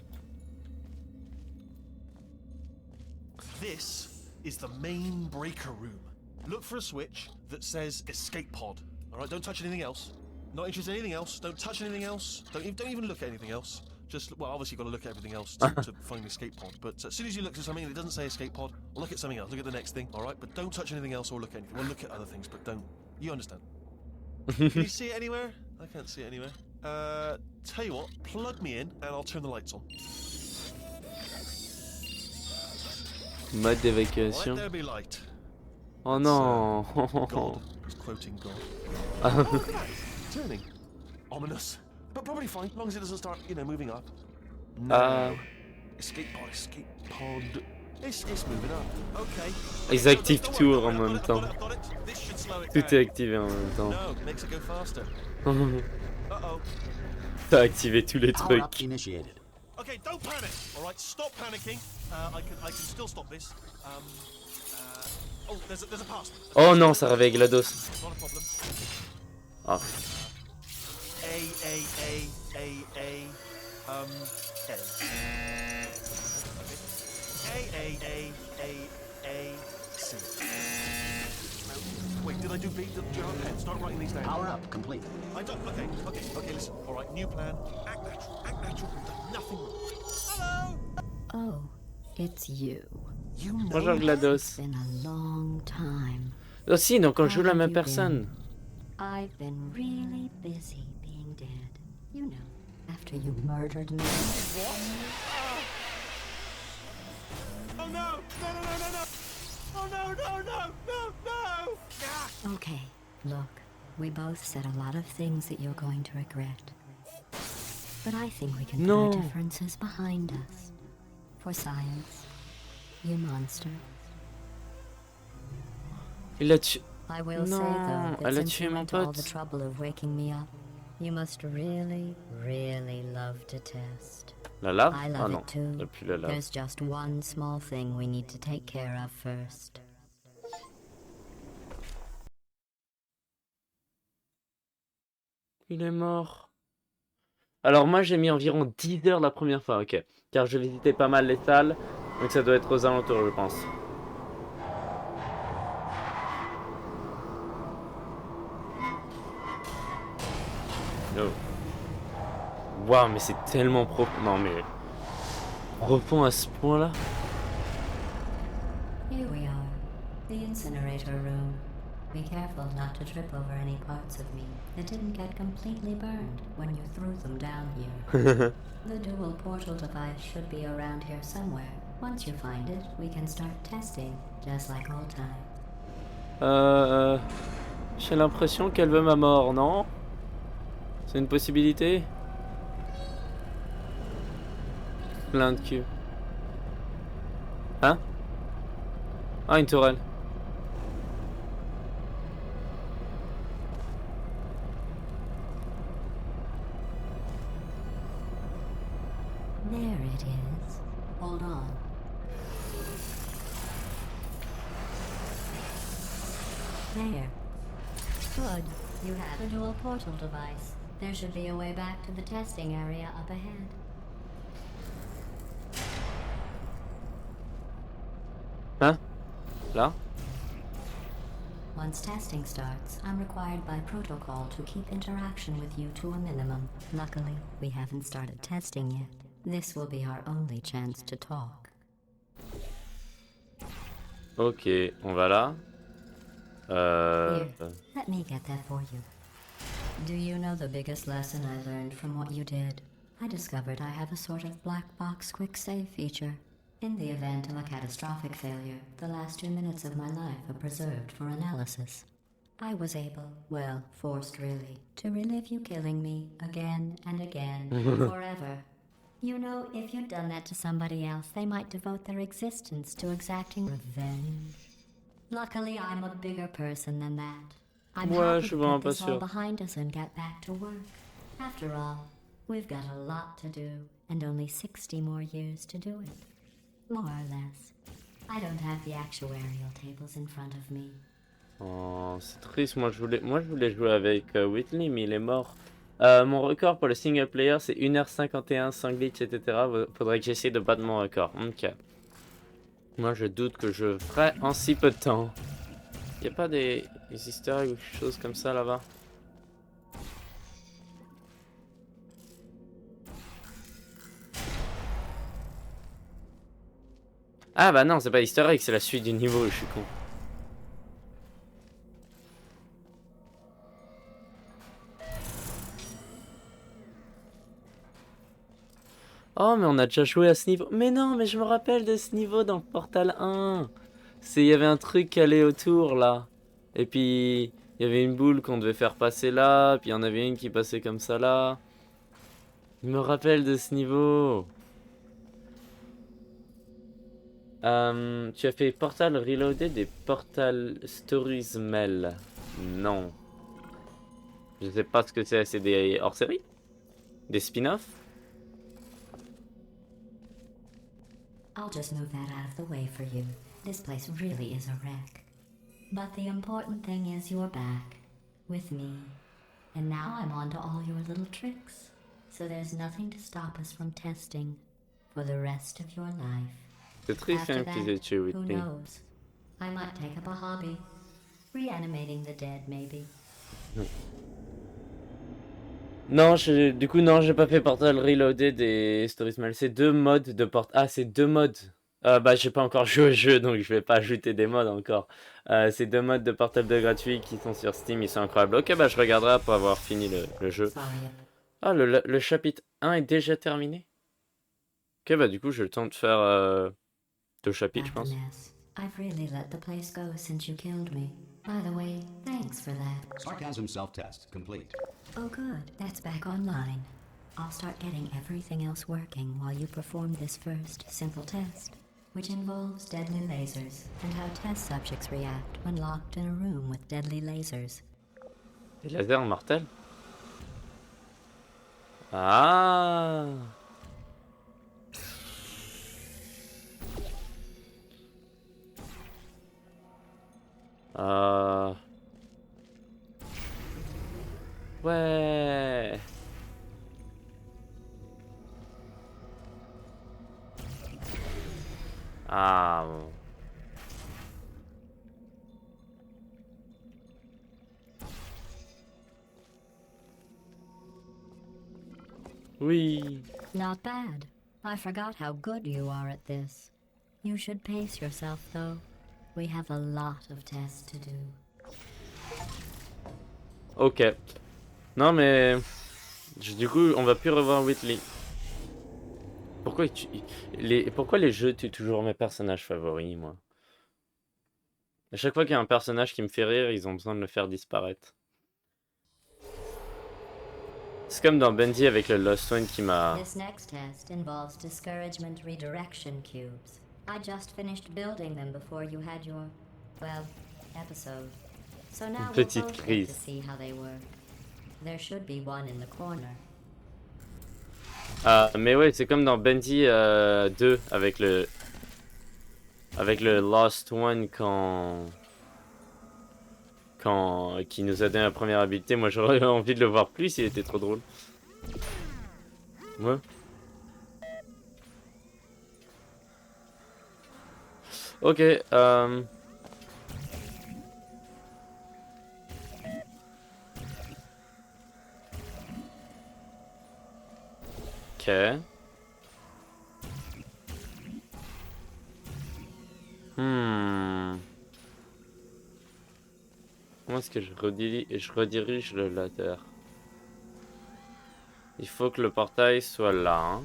This is the main breaker room. Look for a switch that says escape pod. All right, don't touch anything else. Not interested in anything else. Don't touch anything else. Don't even look at anything else. Just, well, obviously you've got to look at everything else to find the escape pod. But as soon as you look at something and it doesn't say escape pod, look at something else. Look at the next thing, all right? But don't touch anything else or look at anything. Well, look at other things, but don't. You understand? Can you see it anywhere? I can't see it anywhere. Tell you what, plug me in and I'll turn the lights on. Mode Let d'évacuation. there be light. Oh non. God. He's quoting God. Oh, look at that. It's turning. Ominous. But probably fine, as long as it doesn't start, moving up. No. Escape pod, escape pod. It's moving up. Okay. Ils activent tout en même temps. I've got it. This should slow it Tout down. est activé en même temps. No, makes it go faster. Uh-oh. T'as activé tous les Power up trucs. initiated. Okay, don't panic. All right, stop panicking. I can still stop this. Oh, there's a pass. Oh non, ça réveille GLaDOS. Not a problem. Ah. C. Wait, did I do B? Do you have a pen? Start writing these down. Power up complete. I don't. Okay, listen. All right, new plan. Act natural. We've done nothing wrong. Hello. Oh, it's you. You know Bonjour me? GLaDOS. It's been a long time. Aussi, donc on joue la How même have you personne. been? I've been really busy being dead. You know, after you murdered me. Oh no! No! Oh no! Ah! Okay, look, we both said a lot of things that you're going to regret. But I think we can put No. our differences behind us. For science, you monster. Il a tué... I will say Non, though, elle that a since tué you mon went to all pote. the trouble of waking me up, you must really, really love to test. La lave? I Ah love non, it too. il a plus la lave. There's just one small thing we need to take care of first. Il est mort. Alors moi j'ai mis environ 10 heures la première fois, ok. Car je visitais pas mal les salles, donc ça doit être aux alentours je pense. Oh. Waouh, mais c'est tellement profond. Non mais... Profond à ce point-là. Here we are, the incinerator room. Be careful not to trip over any parts of me that didn't get completely burned when you threw them down here. The dual portal device should be around here somewhere. Once you find it, we can start testing, just like old times. J'ai l'impression qu'elle veut ma mort, non? C'est une possibilité? Plein de cul. Hein? Ah, une tourelle. There it is. Hold on. There. Good. You have a dual portal device. There should be a way back to the testing area up ahead. Hein? Là? Once testing starts, I'm required by protocol to keep interaction with you to a minimum. Luckily, we haven't started testing yet. This will be our only chance to talk. Ok, on va là. Here, let me get that for you. Do you know the biggest lesson I learned from what you did? I discovered I have a sort of black box quick save feature. In the event of a catastrophic failure, the last 2 minutes of my life are preserved for analysis. I was able, well, forced really, to relive you killing me again and again, forever. You know, if you'd done that to somebody else, they might devote their existence to exacting revenge. Luckily, I'm a bigger person than that. I'm Ouais, happy je suis to vraiment put pas this all sûr. behind us and get back to work. After all, we've got a lot to do, and only 60 more years to do it. More or less. I don't have the actuarial tables in front of me. Oh, c'est triste. Moi, je voulais jouer avec Whitley, mais il est mort. Mon record pour le single player, c'est 1h51 sans glitch, etc. Faudrait que j'essaie de battre mon record. Ok. Moi, je doute que je ferai en si peu de temps. Y a pas des easter eggs ou quelque chose comme ça là-bas? Ah bah non, c'est pas easter egg, c'est la suite du niveau, je suis con. Oh, mais on a déjà joué à ce niveau. Mais non, mais je me rappelle de ce niveau dans Portal 1. Il y avait un truc qui allait autour là. Et puis, il y avait une boule qu'on devait faire passer là. Puis il y en avait une qui passait comme ça là. Je me rappelle de ce niveau. Tu as fait Portal Reloaded et Portal Stories Mel. Non. Je sais pas ce que c'est. C'est des hors-série? Des spin-offs? I'll just move that out of the way for you. This place really is a wreck. But the important thing is you're back. With me. And now I'm on to all your little tricks. So there's nothing to stop us from testing. For the rest of your life. C'est triste After hein, qu'ils that, aient tué who Whitley. knows? I might take up a hobby. Reanimating the dead, maybe. Non, du coup, non, j'ai pas fait Portal Reloaded et Stories Mel. C'est deux modes de Portal. Ah, c'est deux modes. Bah, j'ai pas encore joué au jeu, donc je vais pas ajouter des modes encore. C'est deux modes de Portal 2 gratuits qui sont sur Steam, ils sont incroyables. Ok, bah, je regarderai après avoir fini le jeu. Sorry. Ah, le chapitre 1 est déjà terminé? Ok, bah, du coup, j'ai le temps de faire deux chapitres, je Not the pense. mess. I've really let the place go since you killed me. By the way, thanks for that. Sarcasm self-test complete. Oh good, that's back online. I'll start getting everything else working while you perform this first simple test, which involves deadly lasers and how test subjects react when locked in a room with deadly lasers. Des lasers mortels? Ah! Ouais. Ah bon. Oui. Not bad. I forgot how good you are at this. You should pace yourself, though. We have a lot of tests to do. Ok. Non mais... Du coup, on va plus revoir Whitley. Pourquoi les jeux tuent toujours mes personnages favoris, moi? À chaque fois qu'il y a un personnage qui me fait rire, ils ont besoin de le faire disparaître. C'est comme dans Bendy avec le Lost One qui m'a... This next test involves discouragement redirection cubes. I just finished building them before you had your, well, episode. So now we'll Petite both get to crise. see how they work. There should be one in the corner. Mais ouais, c'est comme dans Bendy 2 avec le Lost One qui nous a donné la première habilité. Moi j'aurais envie de le voir plus, il était trop drôle. Ouais. Ok, ok. Comment est-ce que je redirige le ladder? Il faut que le portail soit là. Hein.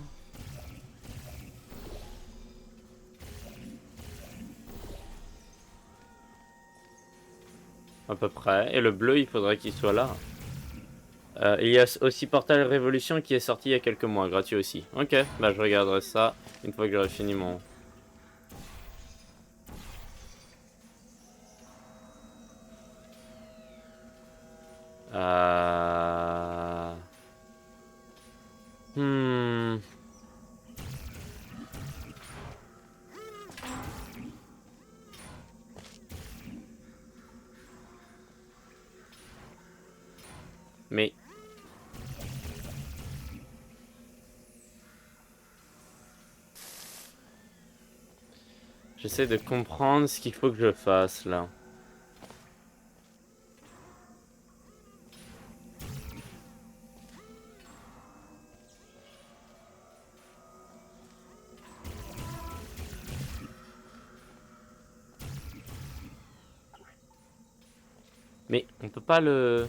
À peu près. Et le bleu, il faudrait qu'il soit là. Il y a aussi Portal Révolution qui est sorti il y a quelques mois, gratuit aussi. Ok, bah je regarderai ça une fois que j'aurai fini mon... Euh... Hmm... Mais... J'essaie de comprendre ce qu'il faut que je fasse là. Mais on peut pas le...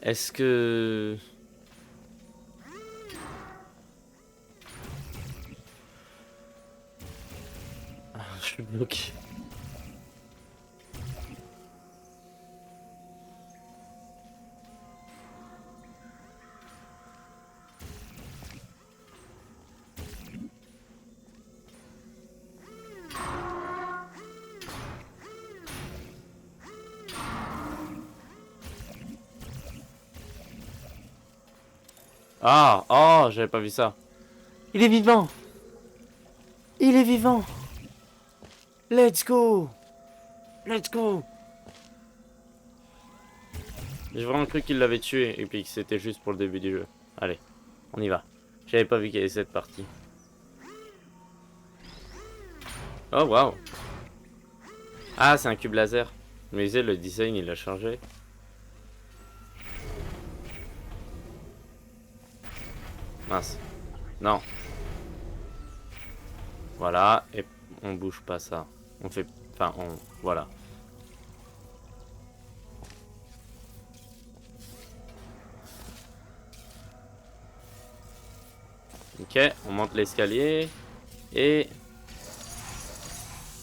Est-ce que... Ah, je suis bloqué. Ah, oh, j'avais pas vu ça. Il est vivant! Il est vivant! Let's go! Let's go! J'ai vraiment cru qu'il l'avait tué et puis que c'était juste pour le début du jeu. Allez, on y va. J'avais pas vu qu'il y avait cette partie. Oh waouh! Ah, c'est un cube laser. Mais le design il a changé. Mince. Non. Voilà, et on bouge pas ça. On fait... Enfin, on... Voilà. Ok, on monte l'escalier. Et...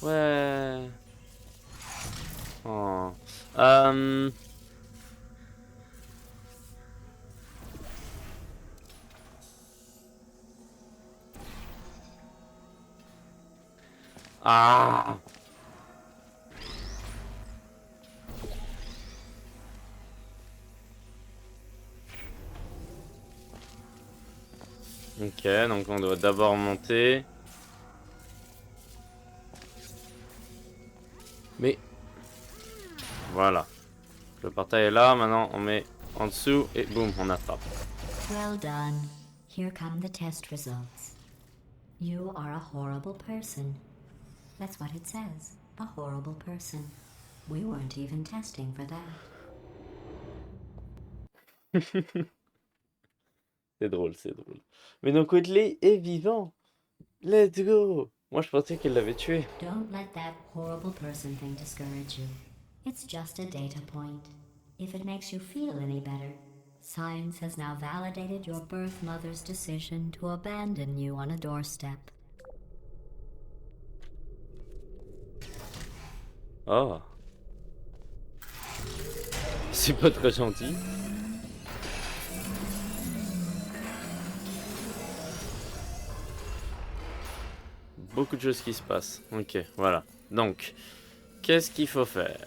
Ouais... Oh. Ah. Ok, donc on doit d'abord monter. Mais... Voilà. Le portail est là, maintenant on met en dessous et boum, on attrape. Well done. Here come the test results. You are a horrible person. That's what it says. A horrible person. We weren't even testing for that. C'est drôle, c'est drôle. Mais donc Whitley est vivant. Let's go. Moi je pensais qu'elle l'avait tué. Don't let that horrible person thing discourage you. It's just a data point. If it makes you feel any better, science has now validated your birth mother's decision to abandon you on a doorstep. Oh. C'est pas très gentil. Beaucoup de choses qui se passent. Ok, voilà. Donc, qu'est-ce qu'il faut faire?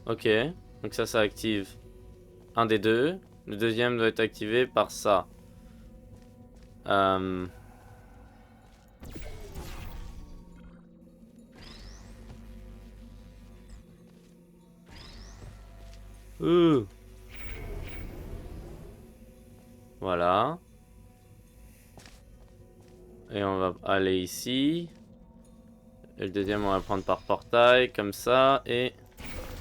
Ok, donc ça active un des deux. Le deuxième doit être activé par ça. Voilà. Et on va aller ici. Et le deuxième, on va prendre par portail, comme ça, et...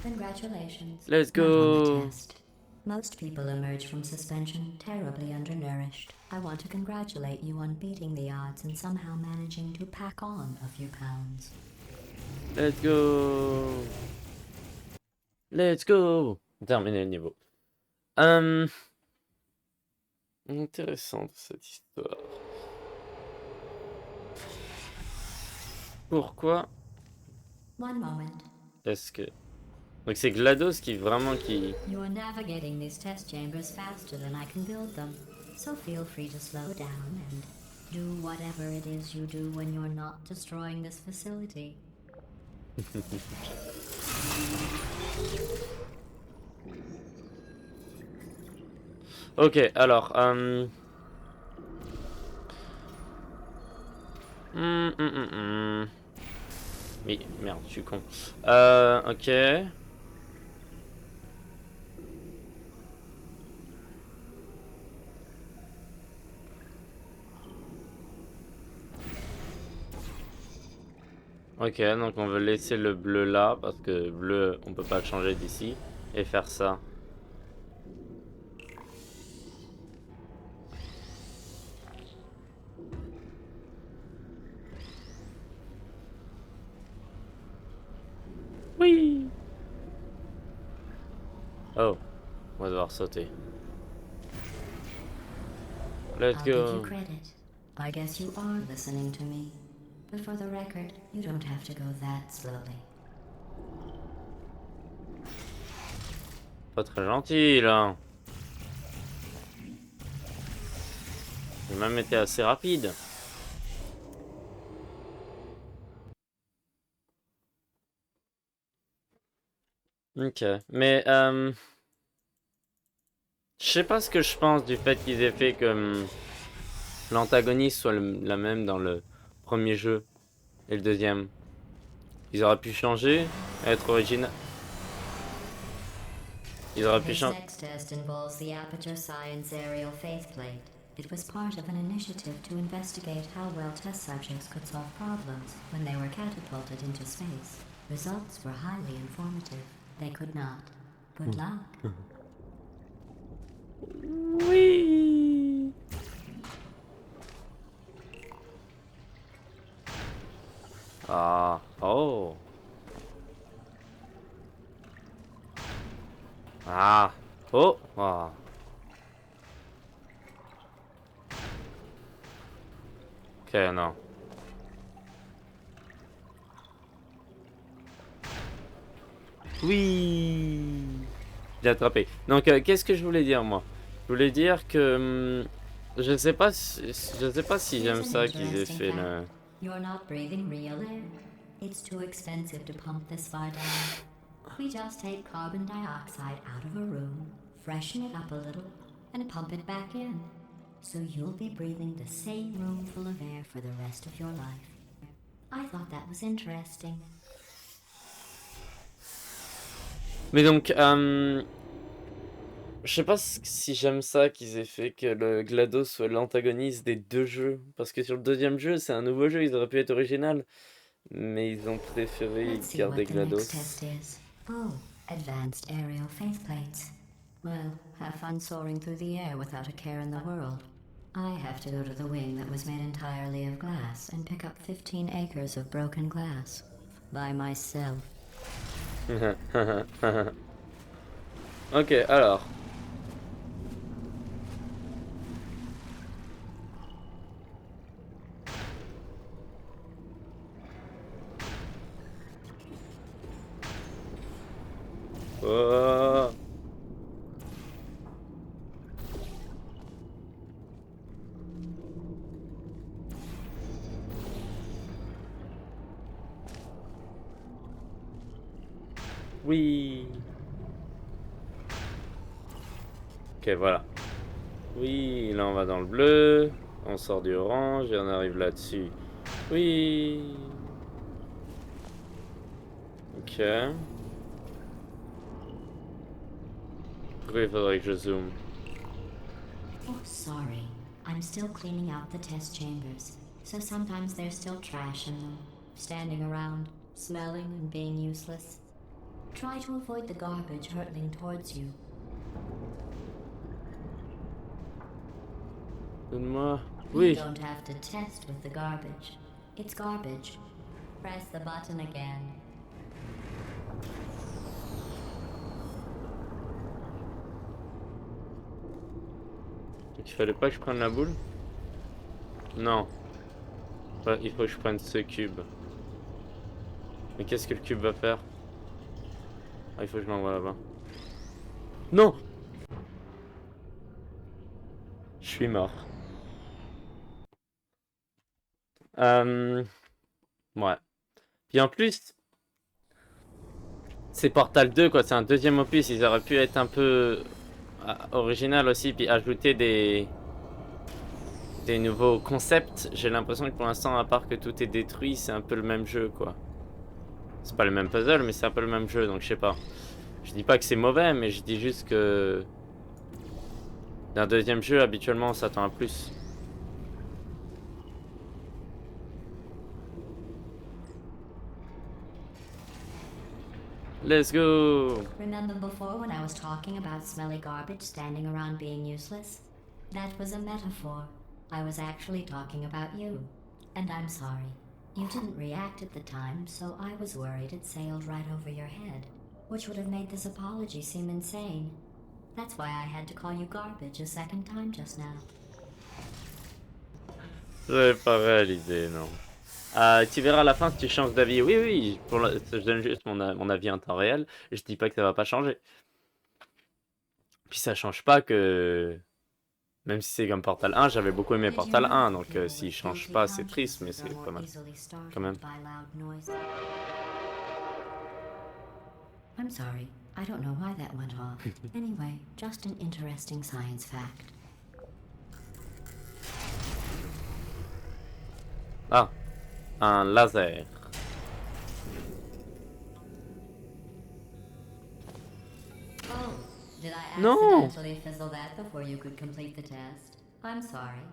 Congratulations. Let's Not on the go! test. Most people emerge from suspension terribly undernourished. I want to congratulate you on beating the odds and somehow managing to pack on a few pounds. Let's go! Let's go! Terminé le niveau. Intéressante cette histoire. Pourquoi One moment. est-ce que... Donc c'est GLaDOS qui vraiment qui... You're navigating these test chambers faster than I can build them, so feel free to slow down and do whatever it is you do when you're not destroying this facility. Ok, alors... Oui, merde, je suis con. Ok. Ok, donc on veut laisser le bleu là, parce que bleu, on peut pas le changer d'ici, et faire ça. Oui. Oh, on va devoir sauter. Let's I'll give you go. credit. I guess you are listening to me. But for the record, you don't have to go that slowly. Pas très gentil là. J'ai même été assez rapide. Ok, mais je sais pas ce que je pense du fait qu'ils aient fait que l'antagoniste soit la même dans le premier jeu et le deuxième. Ils auraient pu changer, être original. Ils auraient pu This changer. next test involves the Aperture Science Aerial Faceplate. It was part of an initiative to investigate how well test subjects could solve problems when they were catapulted into space. Results were highly informative. They could not. Good luck. Oui. Ah, oh. Ah, oh, ah. Ok, non. Oui. J'ai attrapé. Donc, qu'est-ce que je voulais dire, moi? Je voulais dire que... je sais pas si j'aime Here's an ça qu'ils aient interesting fait fact. le... You're not breathing real air. It's too expensive to pump this far down. We just take carbon dioxide out of a room, freshen it up a little, and pump it back in. So you'll be breathing the same room full of air for the rest of your life. I thought that was interesting. Mais donc, je sais pas si j'aime ça qu'ils aient fait que le GLaDOS soit l'antagoniste des deux jeux. Parce que sur le deuxième jeu, c'est un nouveau jeu, ils auraient pu être original. Mais ils ont préféré Let's see garder what the next GLaDOS. test is. Oh, advanced aerial faceplates. Well, have fun soaring through the air without a care in the world. I have to go to the wing that was made entirely of glass and pick up 15 acres of broken glass. By myself. Ok, alors. Oh. Oui. Ok, voilà. Oui, là on va dans le bleu. On sort du orange et on arrive là-dessus. Oui. Ok. Pourquoi il faudrait que je zoome? Oh, sorry. I'm still cleaning out the test chambers, so sometimes there's still trash in them, standing around, smelling and being useless. Try to avoid the garbage hurtling towards you. Donne-moi. You Oui. don't have to test with the garbage. It's garbage. Press the button again. Il fallait pas que je prenne la boule? Non. Ouais, il faut que je prenne ce cube. Mais qu'est-ce que le cube va faire? Ah, il faut que je l'envoie là-bas. Non! Je suis mort. Ouais. Puis en plus, c'est Portal 2 quoi, c'est un deuxième opus, ils auraient pu être un peu original aussi, puis ajouter des nouveaux concepts. J'ai l'impression que pour l'instant, à part que tout est détruit, c'est un peu le même jeu quoi. C'est pas le même puzzle, mais c'est un peu le même jeu, donc je sais pas. Je dis pas que c'est mauvais, mais je dis juste que d'un deuxième jeu, habituellement, on s'attend à plus. Let's go! Remember before when I was talking about smelly garbage standing around being useless? That was a metaphor. I was actually talking about you. And I'm sorry. You didn't react at the time, so I was worried it sailed right over your head, which would have made this apology seem insane. That's why I had to call you garbage a second time just now. J'avais pas réalisé, non. Tu verras à la fin si tu changes d'avis. Oui, oui, je donne juste mon avis en temps réel. Je dis pas que ça va pas changer. Puis ça change pas que... Même si c'est comme Portal 1, j'avais beaucoup aimé Portal 1, donc s'il change pas, c'est triste, mais c'est pas mal. Quand même. I'm sorry. I don't know why that went off. Anyway, just an interesting science fact. Ah, un laser. Oh, did I No. accidentally fizzle that before you could complete the test? I'm sorry.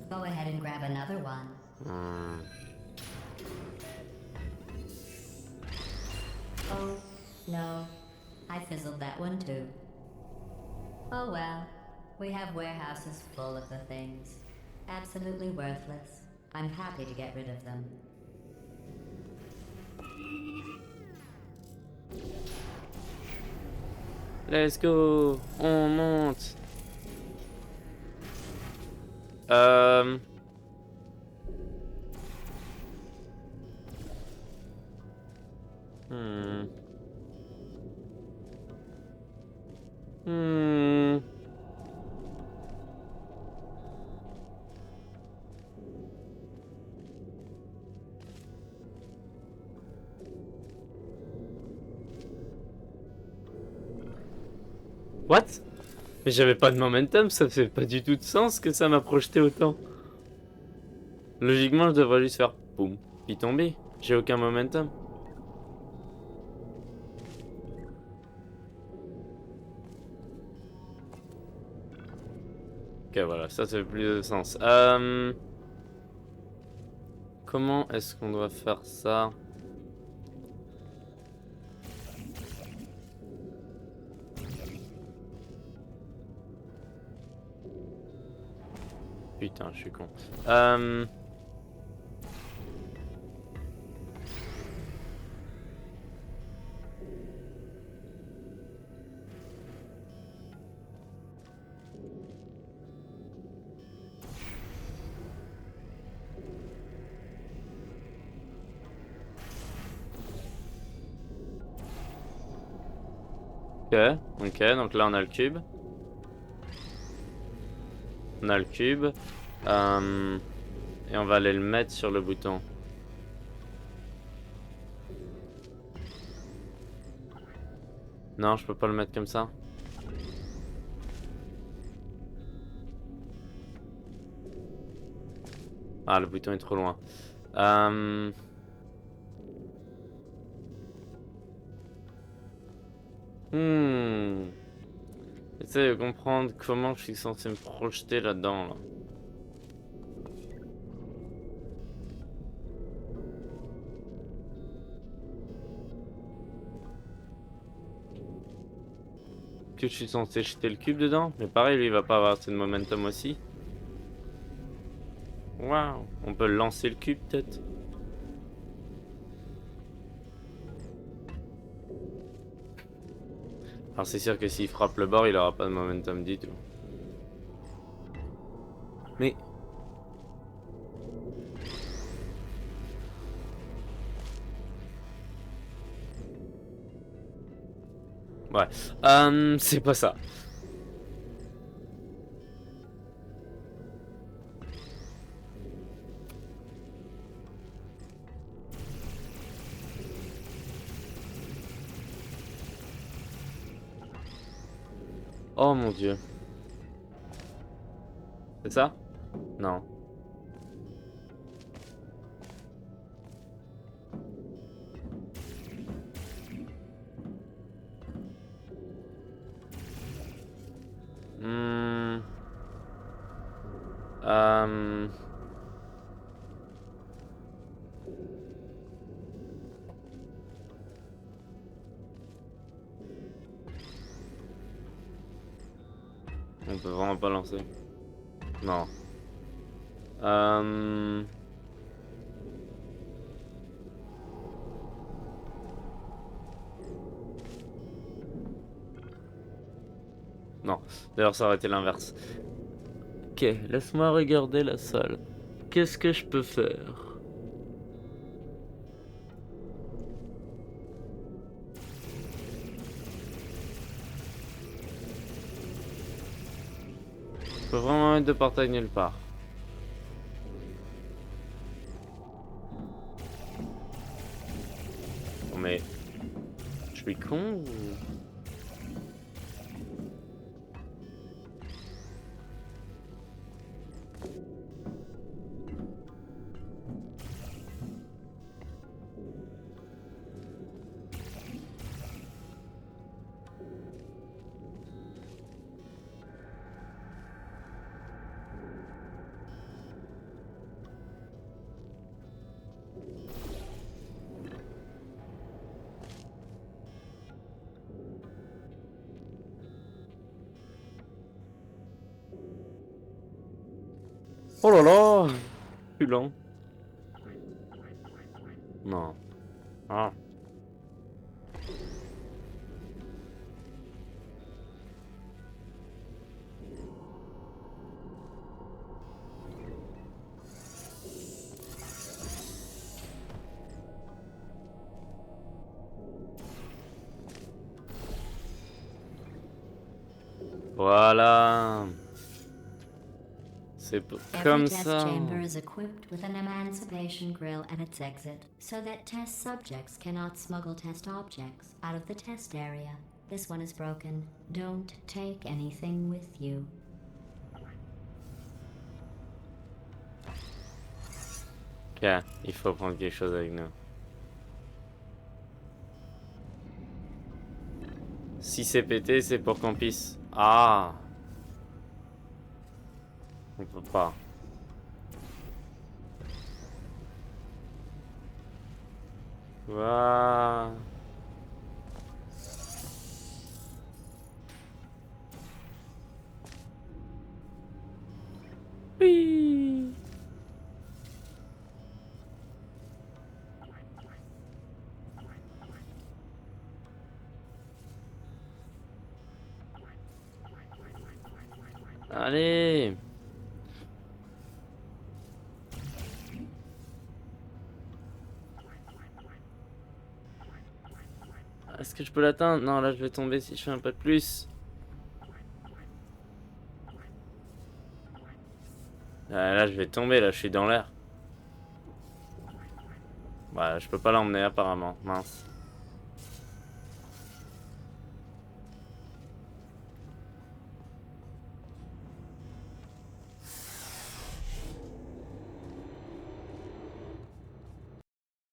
Go ahead and grab another one. Oh, no. I fizzled that one too. Oh well. We have warehouses full of the things. Absolutely worthless. I'm happy to get rid of them. Let's go. On monte. What? Mais j'avais pas de momentum, ça fait pas du tout de sens que ça m'a projeté autant. Logiquement, je devrais juste faire boum, puis tomber. J'ai aucun momentum. Ok, voilà, ça fait plus de sens. Comment est-ce qu'on doit faire ça? Putain, je suis con. Ok, donc là on a le cube. On a le cube. Et on va aller le mettre sur le bouton. Non, je peux pas le mettre comme ça. Ah, le bouton est trop loin. J'essaie de comprendre comment je suis censé me projeter là-dedans. Là. Que je suis censé jeter le cube dedans? Mais pareil, lui il va pas avoir assez de momentum aussi. Waouh, on peut lancer le cube peut-être. Alors c'est sûr que s'il frappe le bord, il aura pas de momentum du tout. Mais... Ouais. C'est pas ça. Oh mon dieu. C'est ça? Non. Hmm. Euh... On peut vraiment pas lancer. Non. Euh... Non. D'ailleurs, ça aurait été l'inverse. Ok, laisse-moi regarder la salle. Qu'est-ce que je peux faire? Je peux vraiment mettre de portail nulle part. Oh, mais... Je suis con ou... Oh là là! Plus lent. Non. Ah. Voilà. C'est Every comme test ça. chamber is equipped with an emancipation grill at its exit, so that test subjects cannot smuggle test objects out of the test area. This one is broken. Don't take anything with you. Ok, il faut prendre quelque chose avec nous. Si c'est pété, c'est pour qu'on puisse... Ah! On peut pas. Waouh! Oui! Allez! Est-ce que je peux l'atteindre? Non, là je vais tomber si je fais un pas de plus. Là je vais tomber, là je suis dans l'air. Bah je peux pas l'emmener apparemment, mince.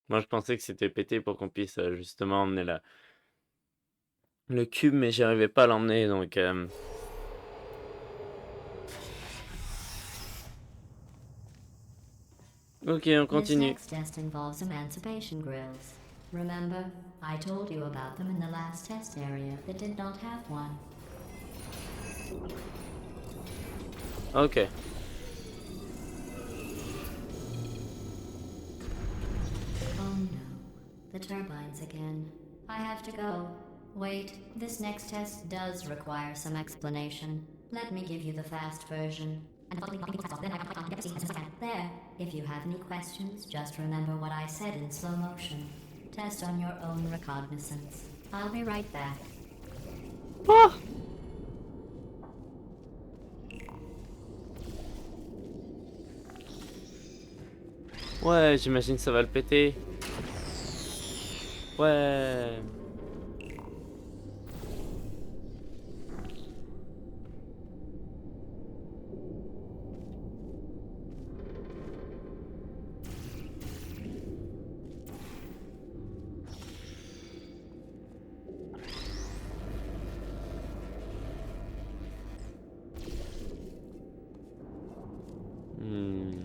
Moi je pensais que c'était pété pour qu'on puisse justement emmener le cube, mais j'y arrivais pas à l'emmener donc... Ok, on This continue. next test involves emancipation grills. Remember, I told you about them in the last test area that did not have one. Ok. Oh no, the turbines again. I have to go. Wait, this next test does require some explanation. Let me give you the fast version. There, if you have any questions, just remember what I said in slow motion. Test on your own recognizance. I'll be right back. Ah! Ouais, j'imagine ça va le péter. Ouais. Hmm.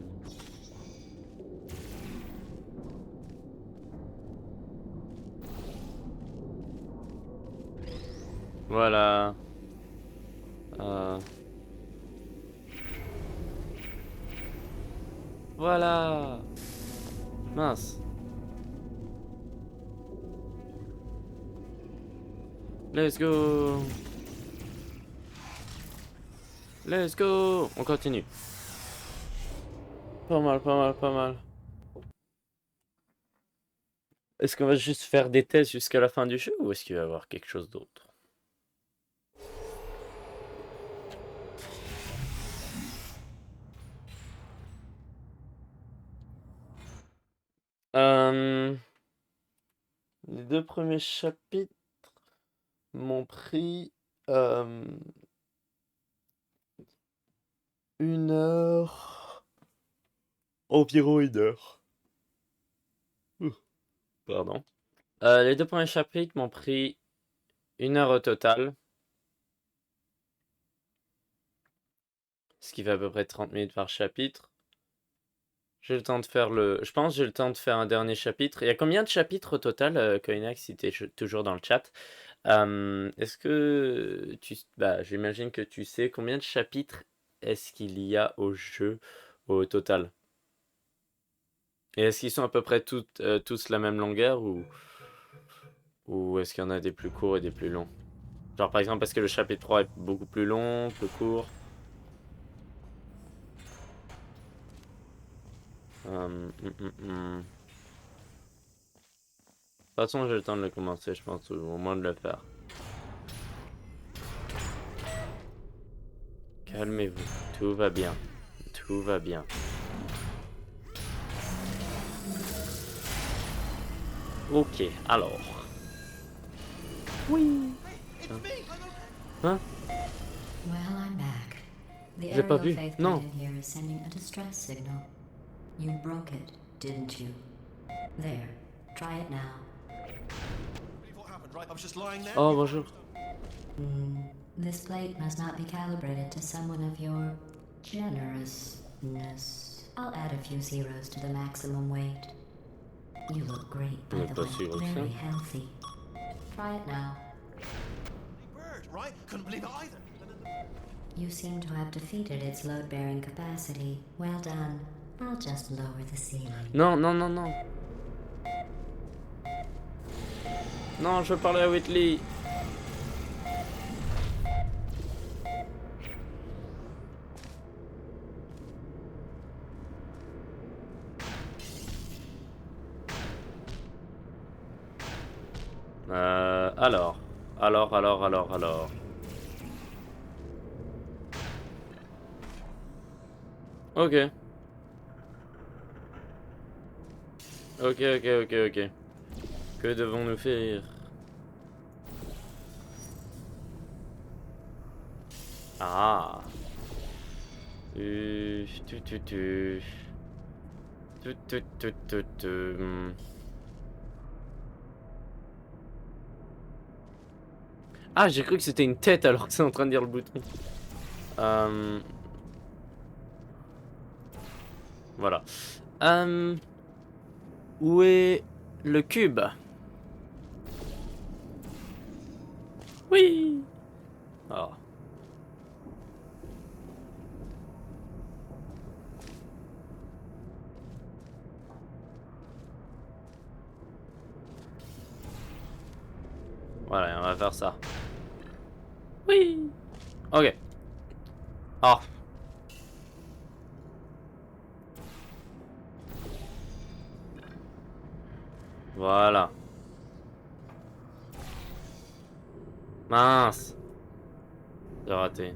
Voilà. Euh, Voilà. Mince. Let's go. Let's go. On continue. Pas mal, pas mal, pas mal. Est-ce qu'on va juste faire des tests jusqu'à la fin du jeu ou est-ce qu'il va y avoir quelque chose d'autre? Les 2 premiers chapitres m'ont pris 1 heure, environ 1 heure. Ouh, pardon. Les 2 premiers chapitres m'ont pris 1 heure au total, ce qui fait à peu près 30 minutes par chapitre. J'ai le temps de faire je pense que j'ai le temps de faire un dernier chapitre. Il y a combien de chapitres au total, Koinak, si tu es toujours dans le chat? Est-ce que bah, j'imagine que tu sais combien de chapitres est-ce qu'il y a au jeu au total? Et est-ce qu'ils sont à peu près tous la même longueur ou est-ce qu'il y en a des plus courts et des plus longs? Genre par exemple, est-ce que le chapitre 3 est beaucoup plus long, plus court? De toute façon, j'ai le temps de le commencer, je pense, ou au moins de le faire. Calmez-vous, tout va bien. Tout va bien. Ok, alors. Oui. It's me. Hein? Well, I'm back. The J'ai pas aerial vu. faith Non. kit in here is sending a distress signal. You broke it, didn't you? There. Try it now. Believe what happened, right? I was just lying there. Oh, bonjour. This plate must not be calibrated to someone of your generousness. I'll add a few zeros to the maximum weight. You look great, by Mais the pas way. si gros que ça. Very healthy. Try it now. Bird, right? Couldn't believe it either. You seem to have defeated its load-bearing capacity. Well done. I'll just lower the ceiling. Non, non, non, non. Non, je veux parler à Whitley. Alors. Ok. Ok. Que devons-nous faire? Ah. Tu. Tu. Ah, j'ai cru que c'était une tête alors que c'est en train de dire le bouton. Voilà. Où est le cube? Oui. Oh. Voilà, on va faire ça. Oui. Ok. Oh. Voilà. Mince. J'ai raté.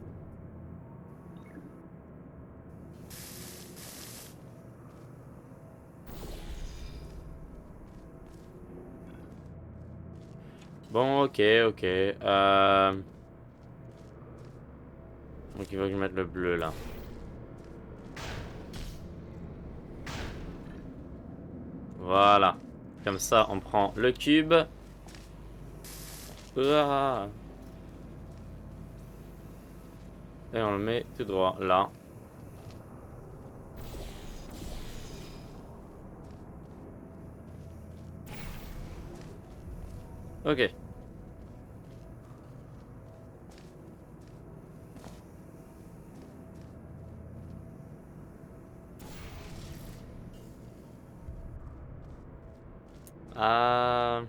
Bon, ok, ok. Donc il faut que je mette le bleu là. Voilà. Comme ça, on prend le cube. Ouah. Et on le met tout droit là. Ok. Ah.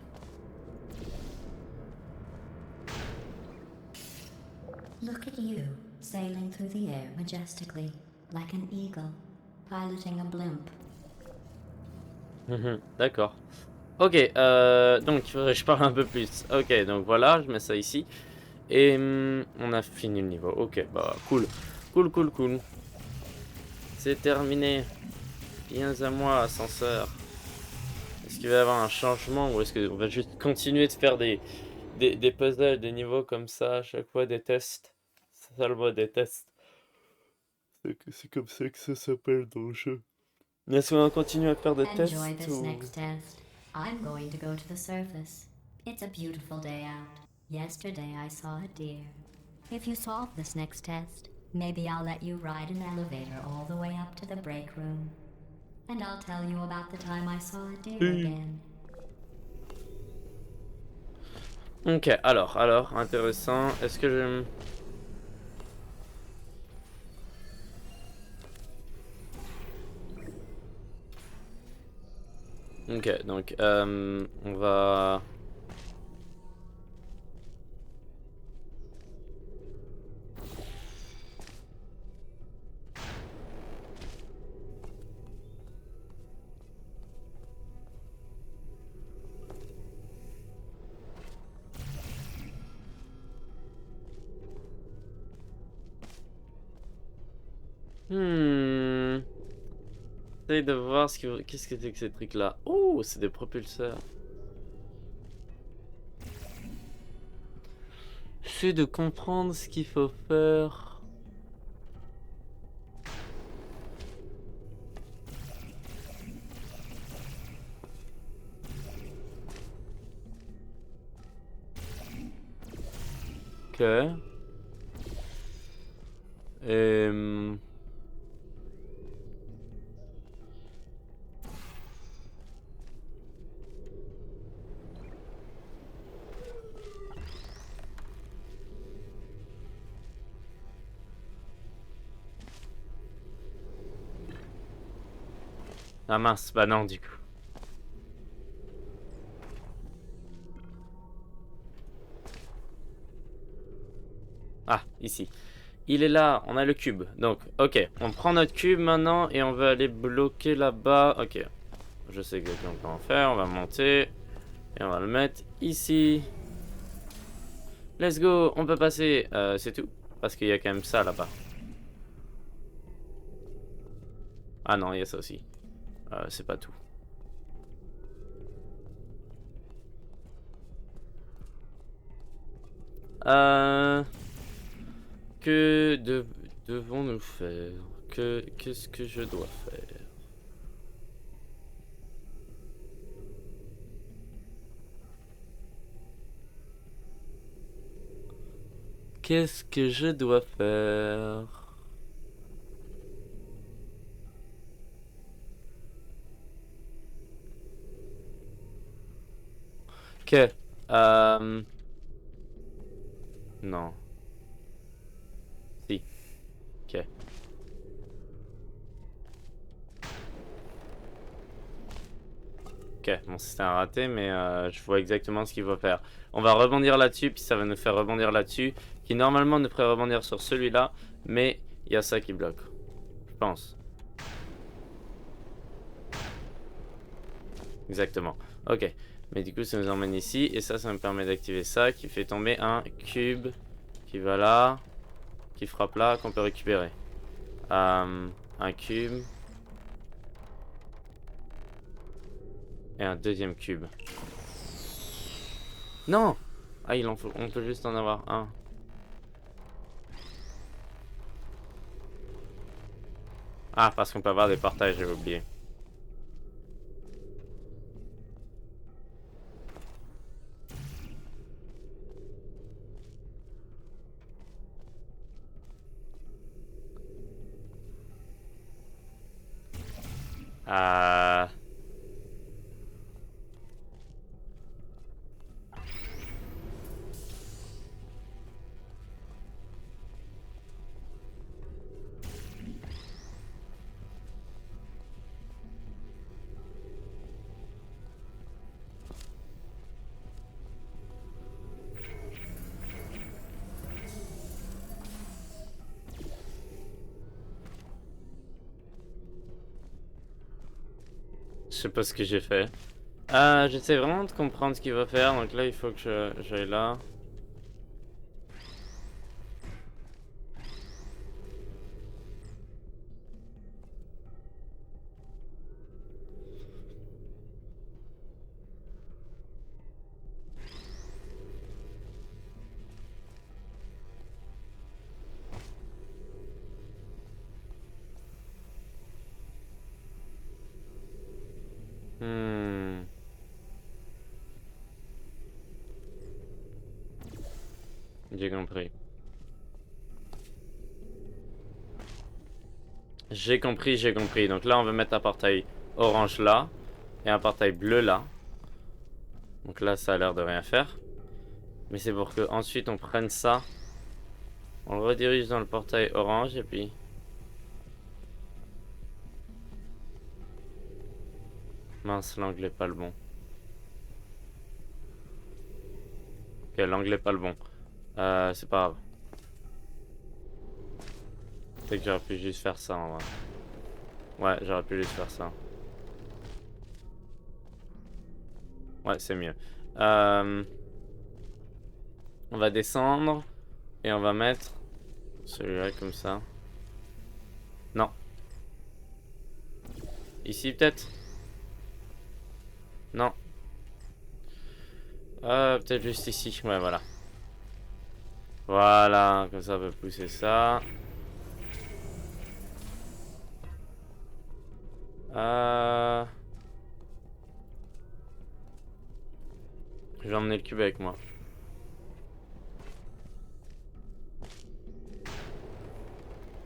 Look at you, sailing through the air majestically, like an eagle, piloting a blimp. D'accord. Ok, donc il faudrait que je parle un peu plus. Ok, donc voilà, je mets ça ici. Et on a fini le niveau. Ok, bah cool. Cool, cool, cool. C'est terminé. Viens à moi, ascenseur. Est-ce qu'il va y avoir un changement ou est-ce qu'on va juste continuer de faire des puzzles, des niveaux comme ça, à chaque fois des tests? C'est ça le mot, des tests. C'est comme ça que ça s'appelle dans le jeu. Est-ce qu'on va continuer à faire des tests Enjoy this ou... next test. I'm going to go to the surface. It's a beautiful day out. Yesterday I saw a deer. If you solve this next test, maybe I'll let you ride an elevator all the way up to the break room. And I'll tell you about the time I saw a deer again. Ok, alors, intéressant. Est-ce que je... Ok, donc on va... Essaye de voir ce que... Qu'est-ce que c'est que ces trucs-là? Oh, c'est des propulseurs. J'essaie de comprendre ce qu'il faut faire. Ok. Et... Ah mince, bah non du coup. Ah, ici. Il est là, on a le cube. Donc, ok, on prend notre cube maintenant et on va aller bloquer là-bas. Ok, je sais exactement comment faire. On va monter et on va le mettre ici. Let's go, on peut passer. C'est tout. Parce qu'il y a quand même ça là-bas. Ah non, il y a ça aussi. C'est pas tout. Que devons-nous faire? Qu'est-ce que je dois faire? Qu'est-ce que je dois faire? Ok. Non. Si. Ok. Ok, bon c'était un raté, mais je vois exactement ce qu'il faut faire. On va rebondir là-dessus, puis ça va nous faire rebondir là-dessus, qui normalement nous ferait rebondir sur celui-là, mais il y a ça qui bloque. Je pense. Exactement. Ok. Mais du coup, ça nous emmène ici, et ça me permet d'activer ça, qui fait tomber un cube, qui va là. qui frappe là qu'on peut récupérer. Un cube. Et un deuxième cube. Non! Ah, on peut juste en avoir un. Ah, parce qu'on peut avoir des portails, j'avais oublié. Euh... Je sais pas ce que j'ai fait. J'essaie vraiment de comprendre ce qu'il va faire, donc là il faut que j'aille là. Hmm. J'ai compris. J'ai compris, j'ai compris. Donc là on va mettre un portail orange là. Et un portail bleu là. Donc là ça a l'air de rien faire. Mais c'est pour que ensuite on prenne ça. On le redirige dans le portail orange et puis... Mince, l'angle est pas le bon. Ok, l'angle est pas le bon. C'est pas grave. Peut-être que j'aurais pu juste faire ça en vrai. Ouais, j'aurais pu juste faire ça. Ouais, c'est mieux. On va descendre. Et on va mettre celui-là comme ça. Non. Ici peut-être? Non. Peut-être juste ici. Ouais, voilà. Voilà, comme ça on peut pousser ça. Je vais emmener le cube avec moi.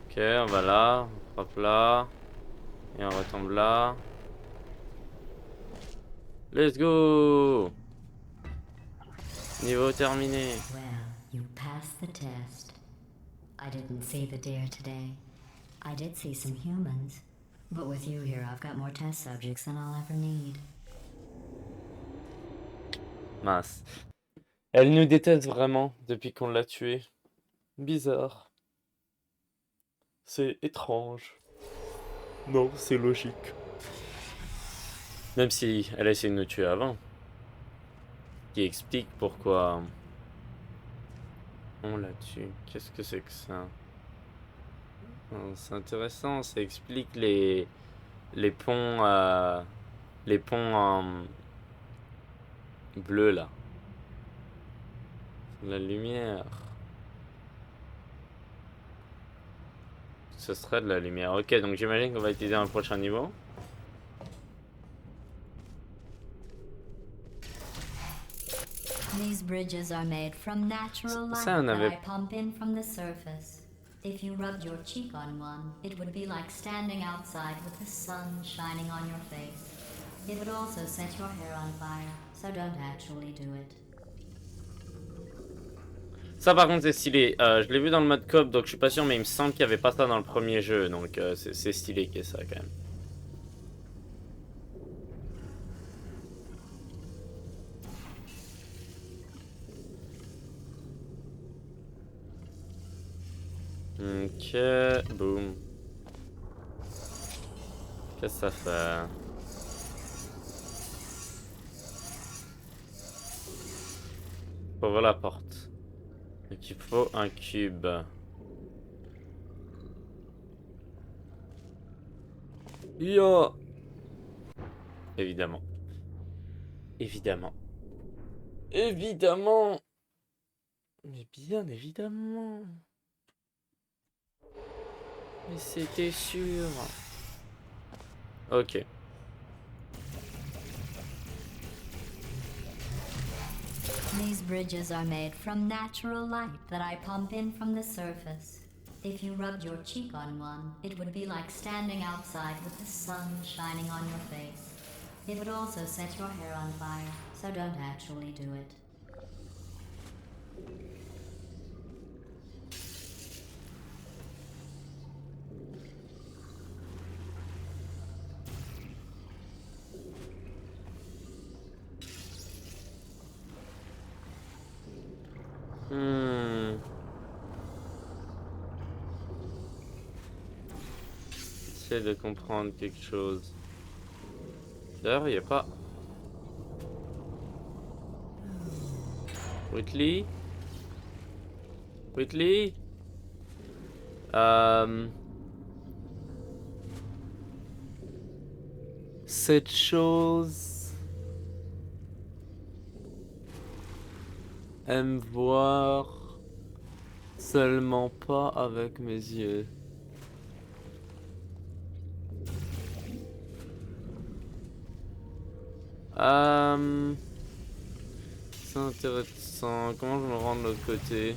Ok, on va là, on frappe là. Et on retombe là. Let's go! Niveau terminé. Well, you passed the test. I didn't see the deer today. I did see some humans. But with you here, I've got more test subjects than I'll ever need. Mince. Elle nous déteste vraiment depuis qu'on l'a tuée. Bizarre. C'est étrange. Non, c'est logique. Même si elle a essayé de nous tuer avant. Qui explique pourquoi on la tue. Qu'est-ce que c'est que ça? C'est intéressant, ça explique les ponts bleus là. La lumière. Ce serait de la lumière. Ok, donc j'imagine qu'on va utiliser un prochain niveau. These bridges are made from natural light Ça, on that avait... I pump in from the surface. If you rubbed your cheek on one, it would be like standing outside with the sun shining on your face. It would also set your hair on fire, so don't actually do it. Ça par contre c'est stylé. Je l'ai vu dans le mode coop, donc je suis pas sûr, mais il me semble qu'il y avait pas ça dans le premier jeu, donc c'est stylé qu'il y ait ça quand même. Ok, boum. Qu'est-ce que ça fait? Faut ouvrir la porte. Donc il faut un cube. Yo! Évidemment. Évidemment. Évidemment! Mais bien évidemment! Mais c'était sûr! Ok. These bridges are made from natural light that I pump in from the surface. If you rubbed your cheek on one, it would be like standing outside with the sun shining on your face. It would also set your hair on fire, so don't actually do it. J'essaie de comprendre quelque chose. D'ailleurs, il n'y a pas... Whitley? Whitley? Cette chose aime voir seulement pas avec mes yeux. C'est intéressant. Comment je me rends de l'autre côté?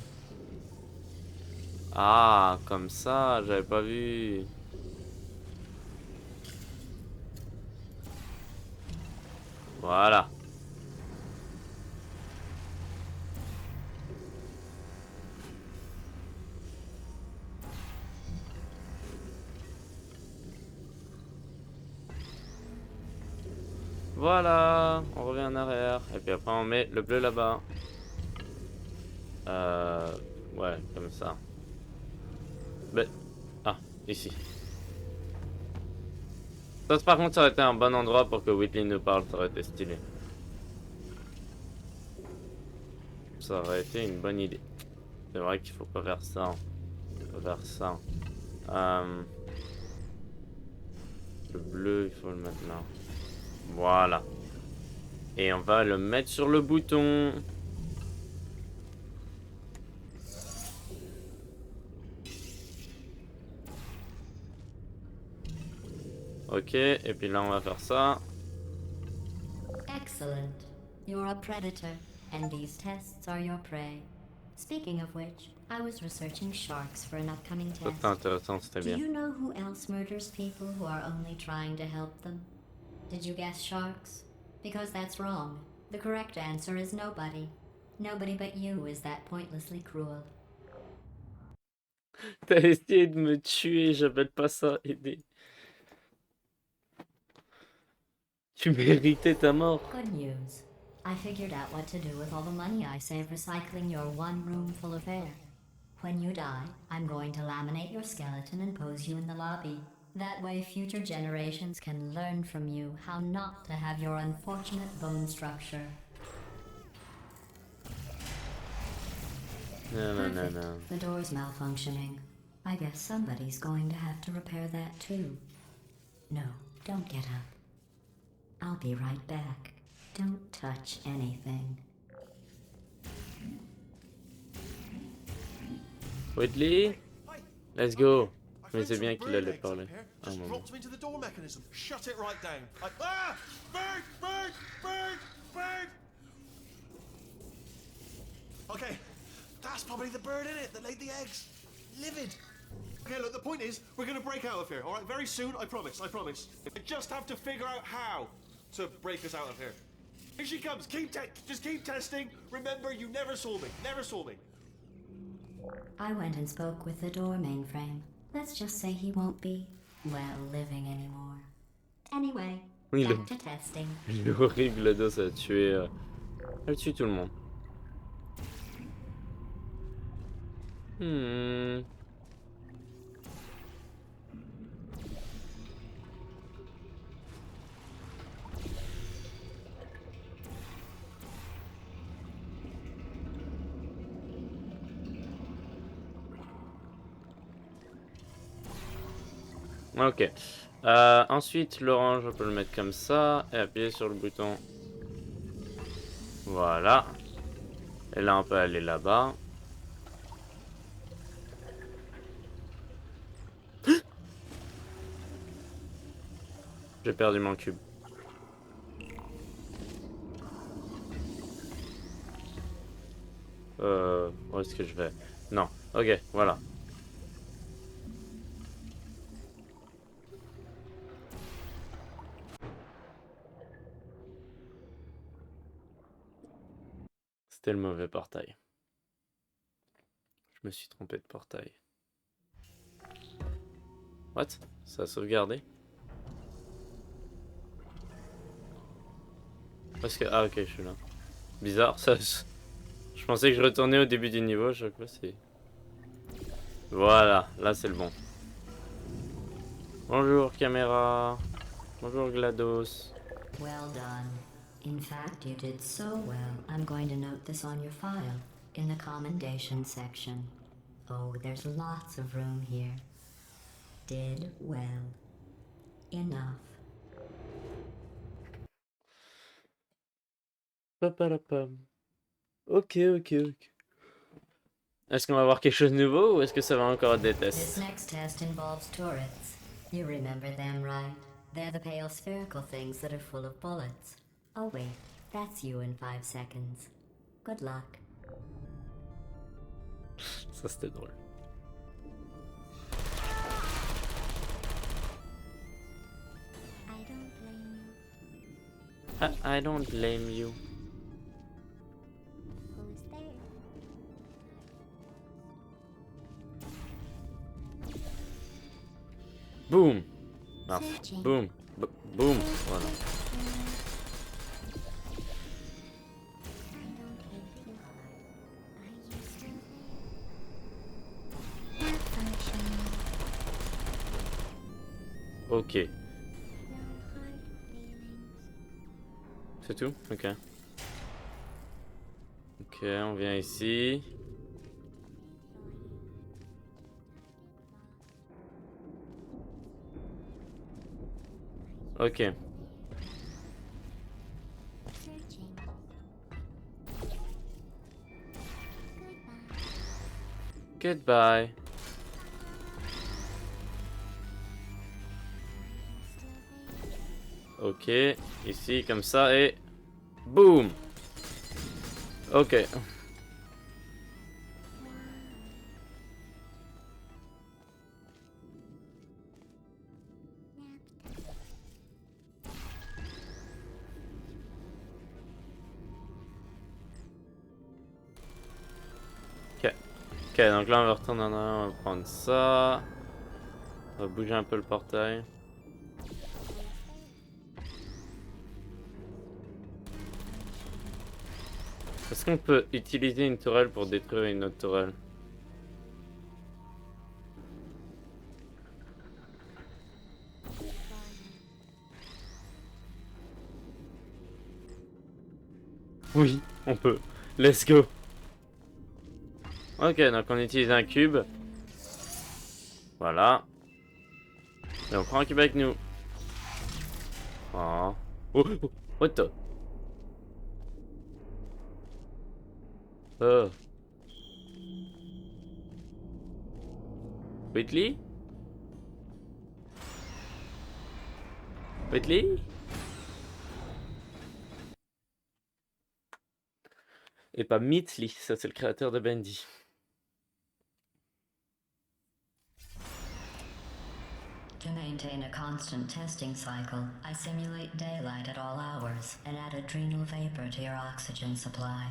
Ah, comme ça, j'avais pas vu. Voilà. Voilà, on revient en arrière. Et puis après on met le bleu là-bas. Ouais, comme ça. Mais... Ah, ici. Ça, par contre, ça aurait été un bon endroit pour que Whitley nous parle, ça aurait été stylé. Ça aurait été une bonne idée. C'est vrai qu'il faut pas faire ça. Il faut faire ça. Le bleu, il faut le mettre là. Voilà. Et on va le mettre sur le bouton. Ok, et puis là on va faire ça. Excellent. You're a predator, and these tests are your prey. Speaking of which, I was researching sharks for an upcoming Ça test. c'était intéressant, c'était Do bien. you know who else murders people who are only trying to help them? Did you guess sharks? Because that's wrong. The correct answer is nobody. Nobody but you is that pointlessly cruel. T'as essayé de me tuer, j'appelle pas ça aider. Tu méritais ta mort. Good news. I figured out what to do with all the money I save recycling your one room full of hair. When you die, I'm going to laminate your skeleton and pose you in the lobby. That way future generations can learn from you how not to have your unfortunate bone structure. Non, non, non, Perfect. non. The door's malfunctioning. I guess somebody's going to have to repair that too. No, don't get up. I'll be right back. Don't touch anything. Whitley, Hi. let's go. I Mais found c'est some bien qu'il bird allait eggs parler. up here. Un Just moment. dropped them into the door mechanism. Shut it right down. Ah! Bird! Bird! Bird! Bird! Okay, that's probably the bird in it that laid the eggs. Livid. Okay, look, the point is, we're gonna break out of here, alright? Very soon, I promise, I promise. I just have to figure out how to break us out of here. Here she comes, just keep testing. Remember, you never saw me, never saw me. I went and spoke with the door mainframe. Let's just say he won't be, well, living anymore. Anyway, Oui, back to testing. Le horrible GLaDOS a tué... Elle tue tout le monde. Ok. Ensuite, l'orange, on peut le mettre comme ça et appuyer sur le bouton. Voilà. Et là, on peut aller là-bas. J'ai perdu mon cube. Où est-ce que je vais? Non. Ok, voilà. C'était le mauvais portail. Je me suis trompé de portail. What? Ça a sauvegardé? Parce que... Ah ok, je suis là. Bizarre, ça... Je pensais que je retournais au début du niveau, à chaque fois c'est... Voilà, là c'est le bon. Bonjour caméra. Bonjour GLaDOS. Well done. In fact, you did so well, I'm going to note this on your file, in the commendation section. Oh, there's lots of room here. Did well. Enough. Papalapam. Ok. Est-ce qu'on va voir quelque chose de nouveau ou est-ce que ça va encore être des This tests? next test involves turrets. You remember them, right? They're the pale spherical things that are full of bullets. Oh wait, that's you in 5 seconds. Good luck. Ça c'était drôle. I don't blame you. Who's there? Boum. Mince. Searching. Boum. Boum. Voilà. I don't hate you. Are you still there? Malfunction. Ok. No hard feelings. C'est tout? Ok. Ok, on vient ici. Ok. Searching. Goodbye. Goodbye. Still there? Ok. Ici, comme ça, et... Boum. Ok. Ok, donc là on va retourner en arrière, on va prendre ça. On va bouger un peu le portail. Est-ce qu'on peut utiliser une tourelle pour détruire une autre tourelle? Oui, on peut. Let's go. Ok, donc on utilise un cube. Voilà. Et on prend un cube avec nous. Oh. What the... Whitley? Whitley? Et pas Meatley, ça c'est le créateur de Bendy. To maintain a constant testing cycle, I simulate daylight at all hours and add adrenal vapor to your oxygen supply.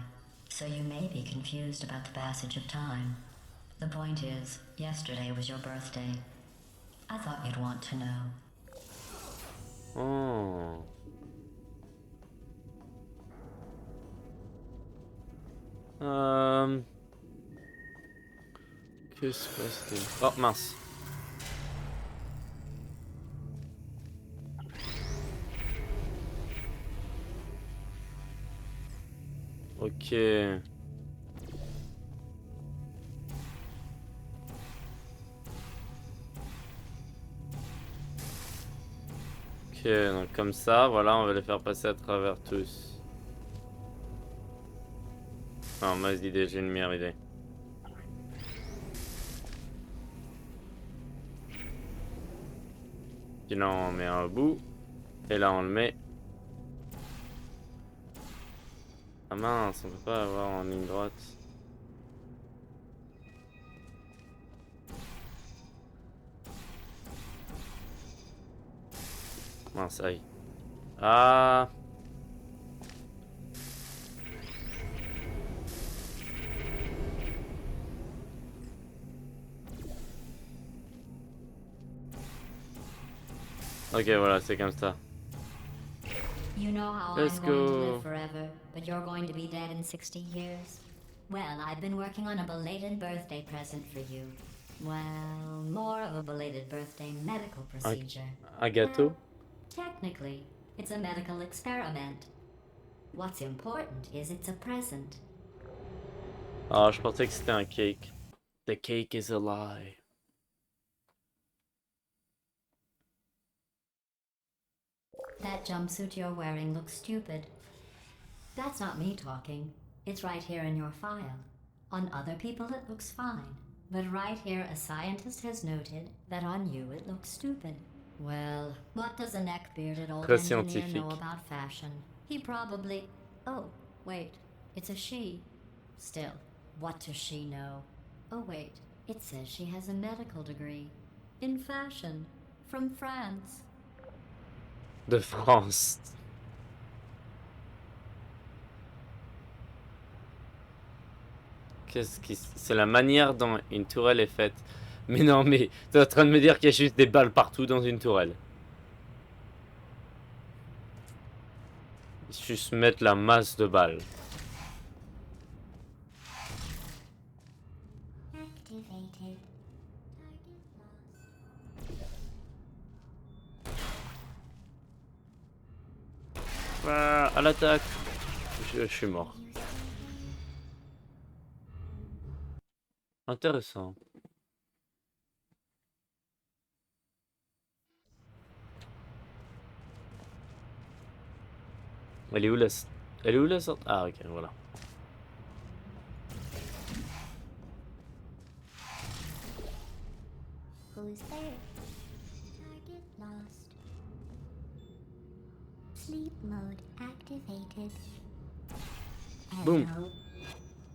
So you may be confused about the passage of time. The point is, yesterday was your birthday. I thought you'd want to know. Oh. Que se passe-t-il? Oh mince. Ok. Ok, donc comme ça, voilà, on va les faire passer à travers tous. Non, mauvaise idée, j'ai une meilleure idée. Puis là, on met un au bout. Et là, on le met. Ah mince, on peut pas avoir en ligne droite. Mince, aïe. Ah. Ok, voilà, c'est comme ça. You know how Let's I'm going to go. live forever, but you're going to be dead in 60 years? Well, I've been working on a belated birthday present for you. Well, more of a belated birthday medical procedure. Un gâteau? Well, technically, it's a medical experiment. What's important is it's a present. Ah, je pensais que c'était un cake. The cake is a lie. That jumpsuit you're wearing looks stupid. That's not me talking. It's right here in your file. On other people it looks fine. But right here a scientist has noted that on you it looks stupid. Well, what does a neck-bearded old Très engineer scientifique. know about fashion? He probably... Oh, wait. It's a she. Still, what does she know? Oh, wait. It says she has a medical degree. In fashion. From France. De France. Qu'est-ce qui... C'est la manière dont une tourelle est faite. Mais non, mais t'es en train de me dire qu'il y a juste des balles partout dans une tourelle. Juste mettre la masse de balles. Activated. Ah, à l'attaque. Je suis mort. Intéressant. Elle est où la... Elle est où la sorte? Ah, ok, voilà. Who's there? Target lost. Sleep mode activated. Boom. Hello.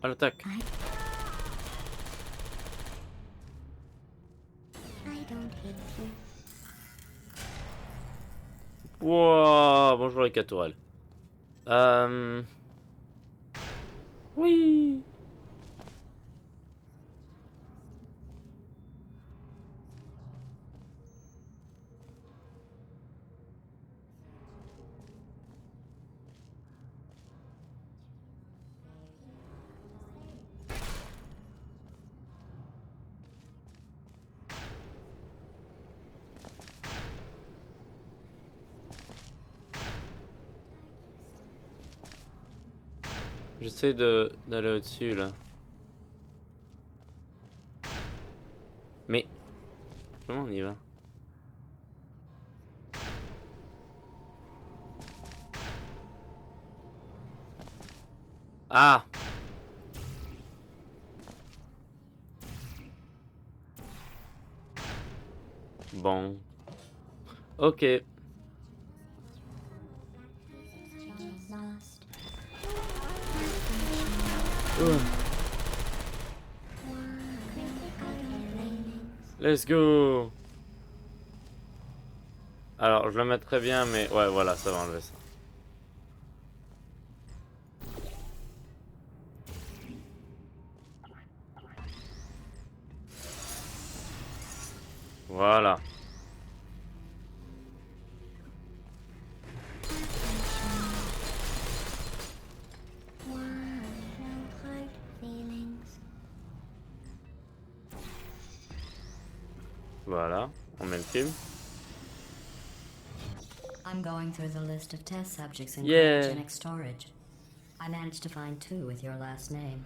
À l'attaque. I don't hate you. Wow, bonjour les 4 tourelles. Oui. J'essaie d'aller au-dessus là. Mais comment on y va? Ah! Bon. Ok. Lost. Let's go! Alors, je le mettrais bien, mais ouais, voilà, ça va enlever ça. Voilà. Hard feelings. Voilà. On met le film. I'm going through the list of test subjects in Yeah. cryogenic storage. I managed to find 2 with your last name.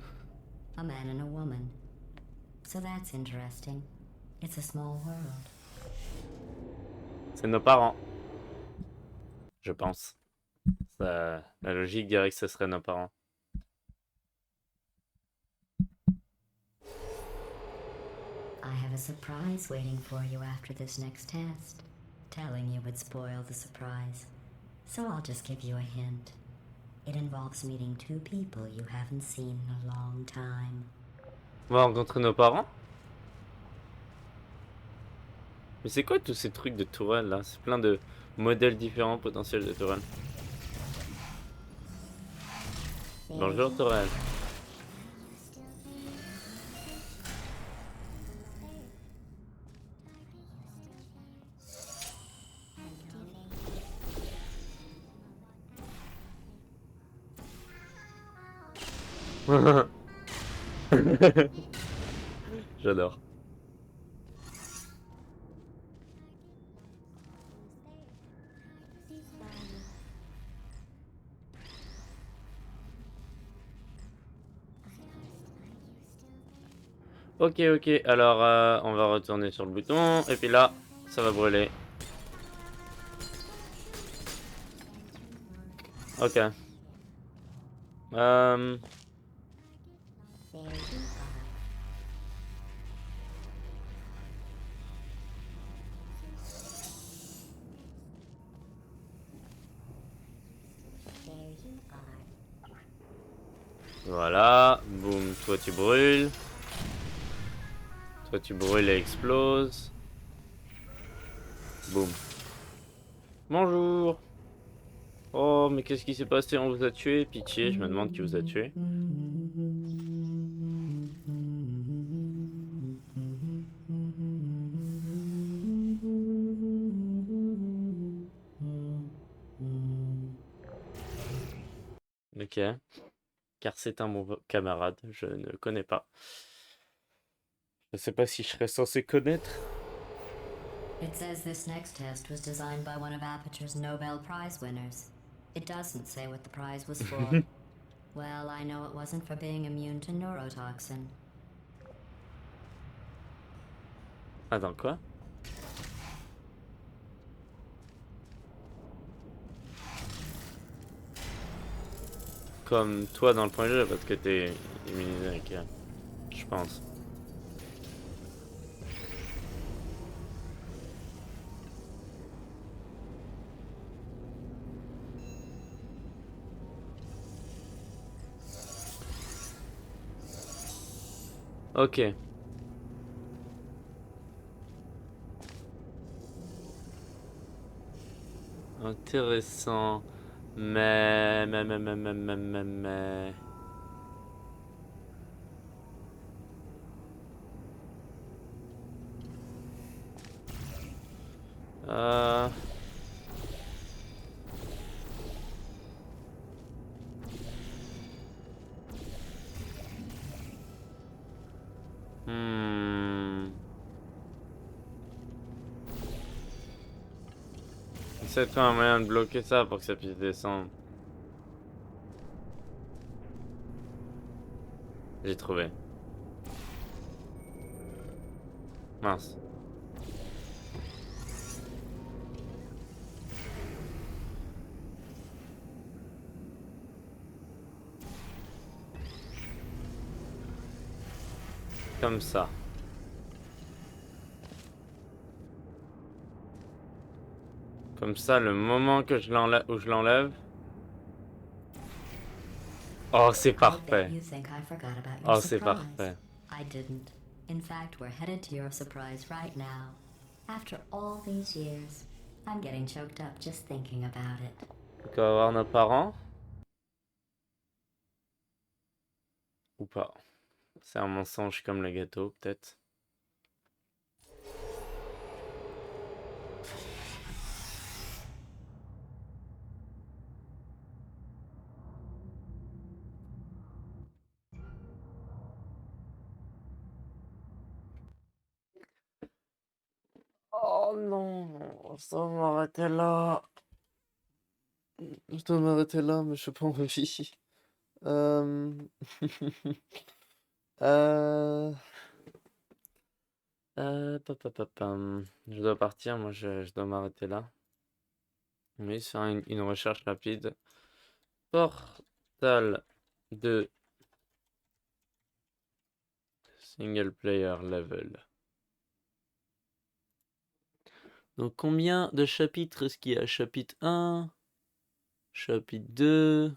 A man and a woman. So that's interesting. It's a small world. C'est nos parents. je pense. La logique dirait que ce serait nos parents. I have a surprise waiting for you after this next test. Telling you would spoil the surprise. So I'll just give you a hint. It involves meeting two people you haven't seen in a long time. On va rencontrer nos parents? Mais c'est quoi tous ces trucs de tourelles là? C'est plein de modèles différents potentiels de tourelles. Bonjour tourelle. J'adore. Ok, ok, alors on va retourner sur le bouton, et puis là, ça va brûler. Ok. There you are. There you are. Voilà, boum, toi tu brûles. Toi tu brûles et exploses. Boum. Bonjour. Oh, mais qu'est-ce qui s'est passé? On vous a tué? Pitié, je me demande qui vous a tué. Ok. Car c'est un bon camarade, je ne le connais pas. Je sais pas si je serais censé connaître. It says this next test was designed by one of Aperture's Nobel Prize winners. It doesn't say what the prize was for. Well, I know it wasn't for being immune to neurotoxin. Attends, quoi? Comme toi dans le premier jeu, parce que t'es immunisé avec je pense. Ok. Intéressant. Mais... Euh... Hmm... Essaie-toi un moyen de bloquer ça pour que ça puisse descendre. J'ai trouvé. Mince. Comme ça. Comme ça, le moment que je l'enlève, où je l'enlève. Oh, c'est I bet parfait. you think I forgot about your Oh, c'est surprise. parfait. I didn't. In fact, we're headed to your surprise right now. After all these years, I'm getting choked up just thinking about it. Donc, on va voir nos parents. Ou pas. C'est un mensonge comme le gâteau, peut-être. Oh non, je dois m'arrêter là. Je dois m'arrêter là, mais je suis pas envie. Euh... euh... Je dois partir, moi je dois m'arrêter là. Oui, c'est une recherche rapide. Portal de single player level. Donc combien de chapitres est-ce qu'il y a? Chapitre 1, chapitre 2...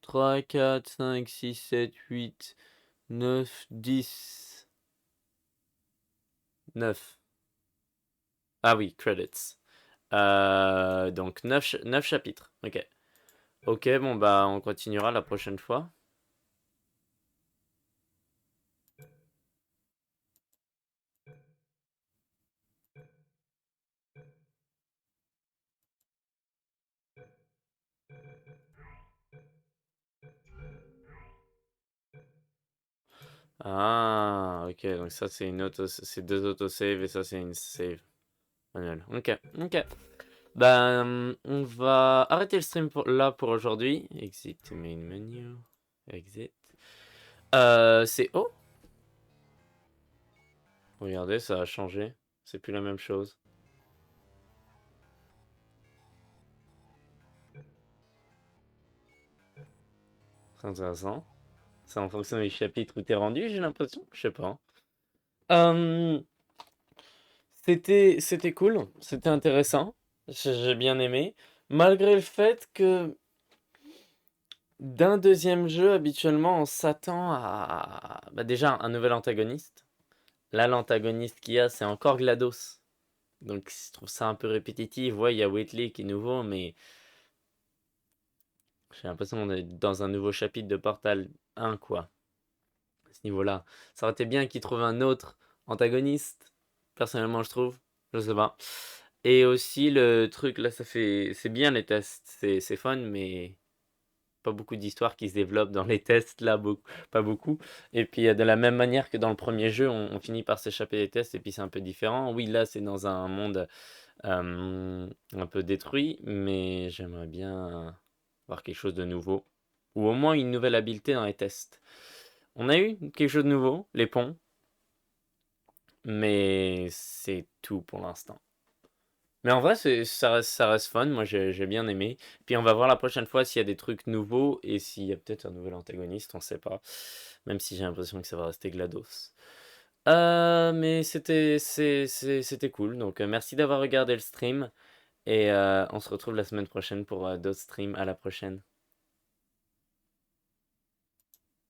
3, 4, 5, 6, 7, 8, 9, 10... 9. Ah oui, credits. Donc 9 chapitres. Ok. Ok, bon bah on continuera la prochaine fois. Ah, ok, donc ça c'est c'est deux autosave et ça c'est une save manuelle. Ok, ok. Ben, on va arrêter le stream là pour aujourd'hui. Exit to main menu. Exit. C'est oh. Regardez, ça a changé. C'est plus la même chose. C'est intéressant. C'est en fonction des chapitres où t'es rendu, j'ai l'impression. Je sais pas. Euh, c'était cool. C'était intéressant. J'ai bien aimé. Malgré le fait que d'un deuxième jeu, habituellement, on s'attend à bah déjà un nouvel antagoniste. Là, l'antagoniste qu'il y a, c'est encore GLaDOS. Donc, je trouve ça un peu répétitif. Ouais, il y a Whitley qui est nouveau, mais j'ai l'impression qu'on est dans un nouveau chapitre de Portal 1, quoi. À ce niveau-là. Ça aurait été bien qu'ils trouvent un autre antagoniste. Personnellement, je trouve. Je sais pas. Et aussi, le truc, là, c'est bien les tests. C'est fun, mais pas beaucoup d'histoires qui se développent dans les tests, là, pas beaucoup. Et puis, de la même manière que dans le premier jeu, on finit par s'échapper des tests, et puis c'est un peu différent. Oui, là, c'est dans un monde un peu détruit, mais j'aimerais bien voir quelque chose de nouveau. Ou au moins une nouvelle habileté dans les tests. On a eu quelque chose de nouveau, les ponts, mais c'est tout pour l'instant. Mais en vrai, ça reste fun, moi j'ai bien aimé. Puis on va voir la prochaine fois s'il y a des trucs nouveaux et s'il y a peut-être un nouvel antagoniste, on sait pas. Même si j'ai l'impression que ça va rester GLaDOS. Mais c'était cool, donc merci d'avoir regardé le stream. Et on se retrouve la semaine prochaine pour d'autres streams. À la prochaine.